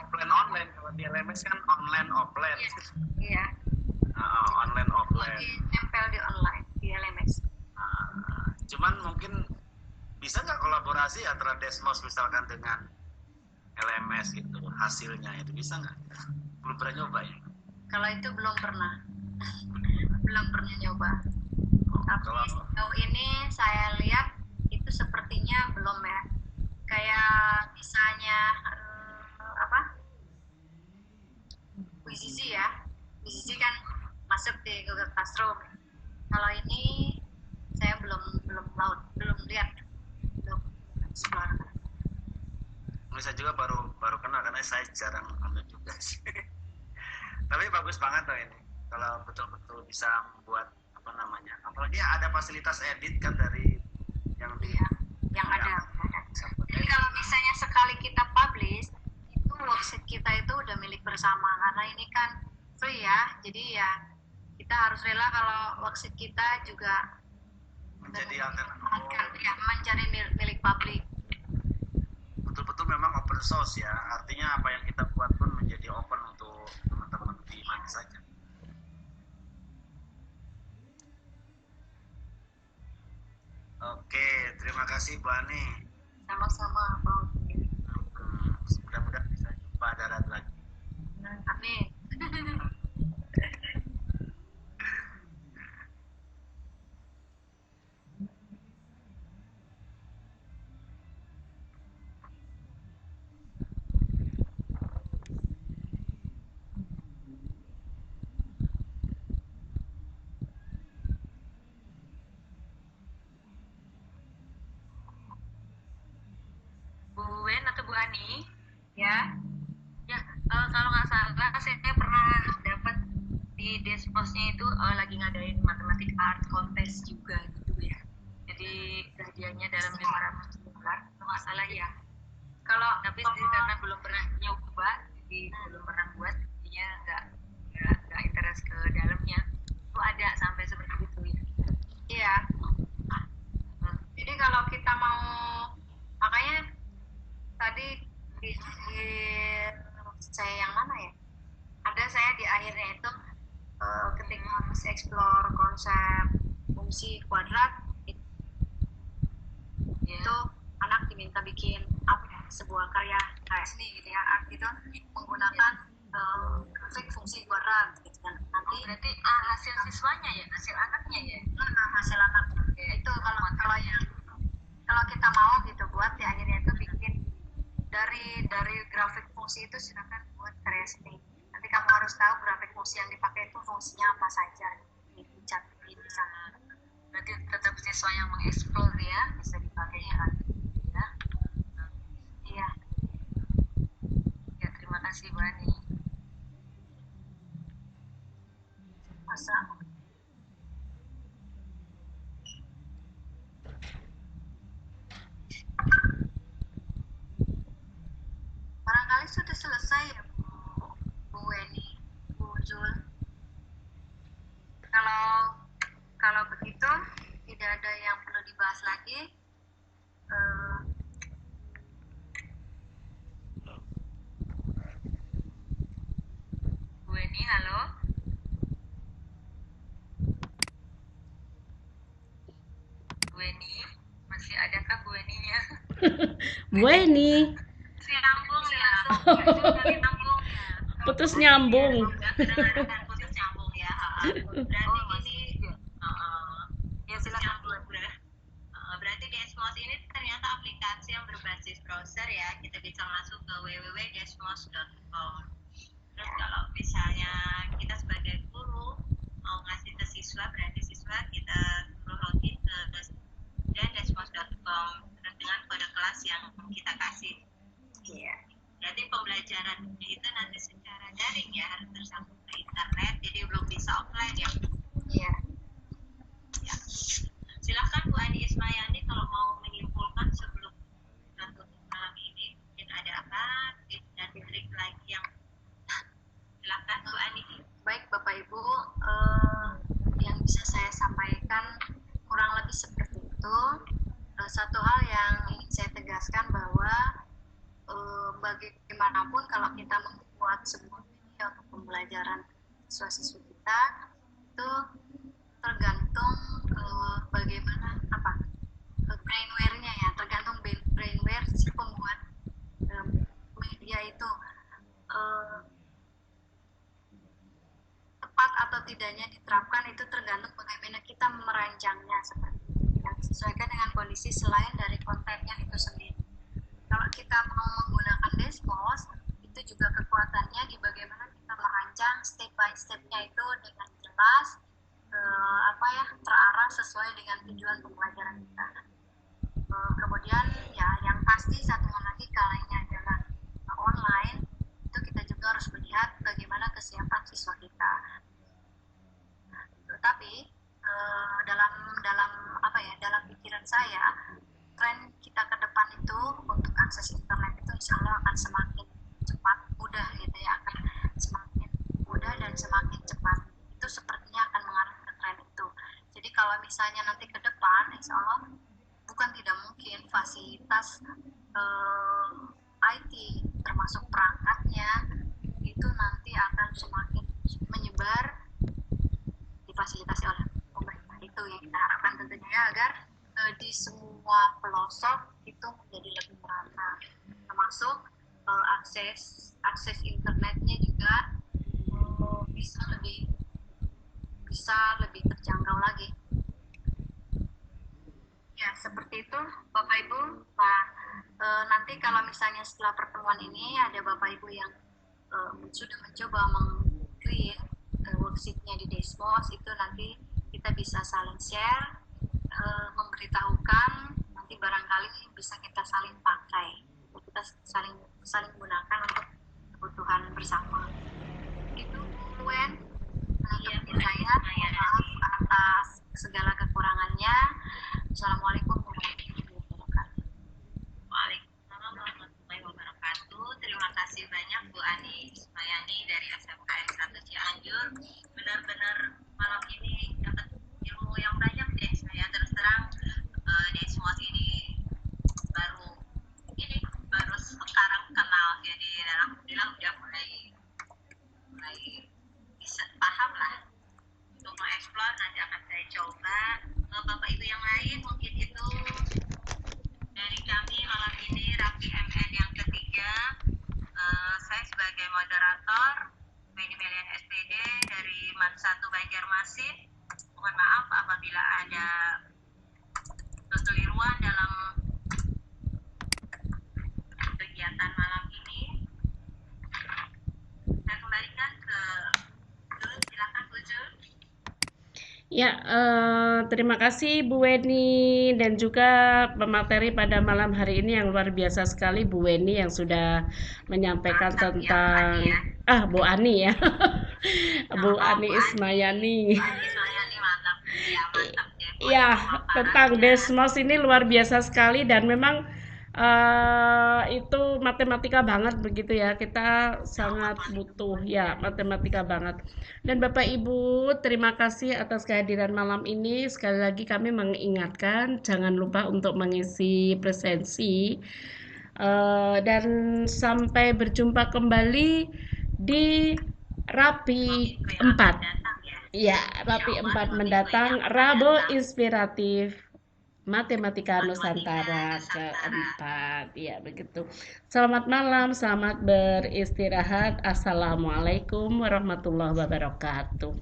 Offline online, kalau di LMS kan online offline. Iya. Online offline. Nempel di online di LMS. Cuman mungkin bisa nggak kolaborasi antara Desmos misalkan dengan LMS gitu, hasilnya itu bisa nggak? Belum pernah nyoba ya? Kalau itu belum pernah nyoba. Tapi sejauh ini saya lihat itu sepertinya belum ya. Kayak misalnya Wizizi ya. Wizizi kan masuk di Google Classroom. Kalau ini saya belum lihat, belum explore. Saya juga baru kenal karena saya jarang ambil juga sih. Tapi bagus banget tuh ini. Kalau betul-betul bisa membuat apalagi ada fasilitas edit kan dari yang ada. Jadi kalau misalnya sekali kita publish, itu worksheet kita itu udah milik bersama karena ini kan free ya. Jadi ya kita harus rela kalau worksheet kita juga menjadi mencari milik publik. Betul-betul memang open source ya, artinya apa yang kita buat pun menjadi open untuk teman-teman di mana saja. Oke, terima kasih Bu Ani. Sama-sama, Pak. Mudah-mudahan bisa jumpa darat lagi. Amin. Bu Wen atau Bu Ani, ya, kalau nggak salah saya pernah dapat di Desmosnya itu lagi ngadain matematik art contest juga gitu ya. Jadi hadiahnya dalam 500 dolar, kalau nggak salah ya. Tapi karena belum pernah nyoba, jadi belum pernah buat, jadinya nggak interest ke dalamnya. Itu ada sampai seperti itu ya. Iya. Jadi kalau kita mau, makanya tadi di saya yang mana ya? Ada saya di akhirnya itu ketika harus explore konsep fungsi kuadrat itu anak diminta bikin sebuah karya seni gitu ya, art itu menggunakan grafik fungsi kuadrat gitu kan. Nanti berarti hasil siswanya ya, hasil anaknya ya. Hasil anak itu kalau kita mau gitu buat di akhirnya itu bikin dari grafik fungsi itu silakan buat karya seni. Nanti kamu harus tahu grafik fungsi yang dipakai itu fungsinya apa saja di sana. Berarti tetap siswa yang mengeksplor ya, bisa dipakai ya. Iya. Ya, terima kasih Bu Ani. Masa barangkali sudah selesai ya Bu Weni, Bu Jul. Kalau begitu tidak ada yang perlu dibahas lagi. Bu Weni, halo. Bu Weni, masih adakah Bu Weni-nya? Bu Weni. Nyambung ya. Putus nyambung. Putus nyambung ya. Berarti ini ya silakan Bu. Berarti Desmos ini ternyata aplikasi yang berbasis browser ya. Kita bisa masuk ke www.desmos.com. Terus kalau misalnya kita sebagai guru mau ngasih ke siswa, berarti siswa kita suruh login ke desmos.com terus dengan kode kelas yang kita kasih. Iya. Jadi pembelajaran itu nanti secara daring ya, harus tersambung ke internet, jadi belum bisa offline ya. Iya. Ya. Silakan Bu Ani Ismayani kalau mau menyimpulkan sebelum tutup malam ini, mungkin ada apa tips dan trik lagi yang silakan Bu Ani. Baik Bapak Ibu, yang bisa saya sampaikan kurang lebih seperti itu. Satu hal yang ingin saya tegaskan bahwa bagaimanapun kalau kita membuat sebuah video untuk pembelajaran siswa-siswi kita itu tergantung bagaimana brainware-nya ya, tergantung brainware si pembuat media itu tepat atau tidaknya diterapkan, itu tergantung bagaimana kita merancangnya seperti yang disesuaikan dengan kondisi selain dari kontennya itu sendiri. Kalau kita mau menggunakan Desmos, itu juga kekuatannya di bagaimana kita merancang step by step-nya itu dengan jelas, terarah sesuai dengan tujuan pembelajaran kita. Kemudian ya yang pasti satu lagi, kalau ini adalah online, itu kita juga harus melihat bagaimana kesiapan siswa kita. Tetapi dalam pikiran saya, tren kita ke depan itu untuk akses internet itu insya Allah akan semakin cepat, mudah gitu ya, akan semakin mudah dan semakin cepat. Itu sepertinya akan mengarah ke tren itu. Jadi kalau misalnya nanti ke depan, insya Allah bukan tidak mungkin fasilitas IT termasuk termasuk perangkatnya itu nanti akan semakin menyebar, difasilitasi oleh pemerintah. Itu yang kita harapkan tentunya ya, agar di semua pelosok itu menjadi lebih merata, termasuk akses internetnya juga bisa lebih terjangkau lagi. Ya, seperti itu Bapak Ibu. Nah, nanti kalau misalnya setelah pertemuan ini ada Bapak Ibu yang sudah mencoba meng-create worksheet-nya di Desmos, itu nanti kita bisa saling share, memberitahukan, nanti barangkali bisa kita saling pakai, kita saling gunakan untuk kebutuhan bersama. Itu Wen, saya maaf atas segala kekurangannya. Assalamualaikum warahmatullahi wabarakatuh. Waalaikumsalam warahmatullahi wabarakatuh. Terima kasih banyak Bu Ani Ismayani dari SMKN 1 Cianjur. Benar-benar malam ini dapat ilmu yang banyak deh. Saya terus terang Desmos ini baru sekarang kenal, jadi alhamdulillah udah mulai bisa paham lah. Untuk mengeksplor nanti akan saya coba. Bapak Ibu yang lain, mungkin itu dari kami malam ini Rapi MN yang ketiga. Saya sebagai moderator Beni Melian SPD dari MAN 1 Banjarmasin. Mohon maaf apabila ada kekeliruan dalam kegiatan malam ini. Saya kembalikan ke Jul, silakan Bu Jul. Ya, terima kasih Bu Weni dan juga pemateri pada malam hari ini yang luar biasa sekali, Bu Weni yang sudah menyampaikan tentang Bu Ani ya. Bu Ani Ismayani. Ismayani mantap. Ya, mantap ya. Ya, tentang Desmos ini luar biasa sekali dan memang itu matematika banget begitu ya, kita sangat butuh ya matematika banget. Dan Bapak Ibu, terima kasih atas kehadiran malam ini. Sekali lagi kami mengingatkan jangan lupa untuk mengisi presensi, dan sampai berjumpa kembali di Rapi 4 ya, Rapi 4 mendatang, Rabu Inspiratif Matematika Nusantara keempat. Ya, begitu. Selamat malam, selamat beristirahat. Assalamualaikum warahmatullahi wabarakatuh.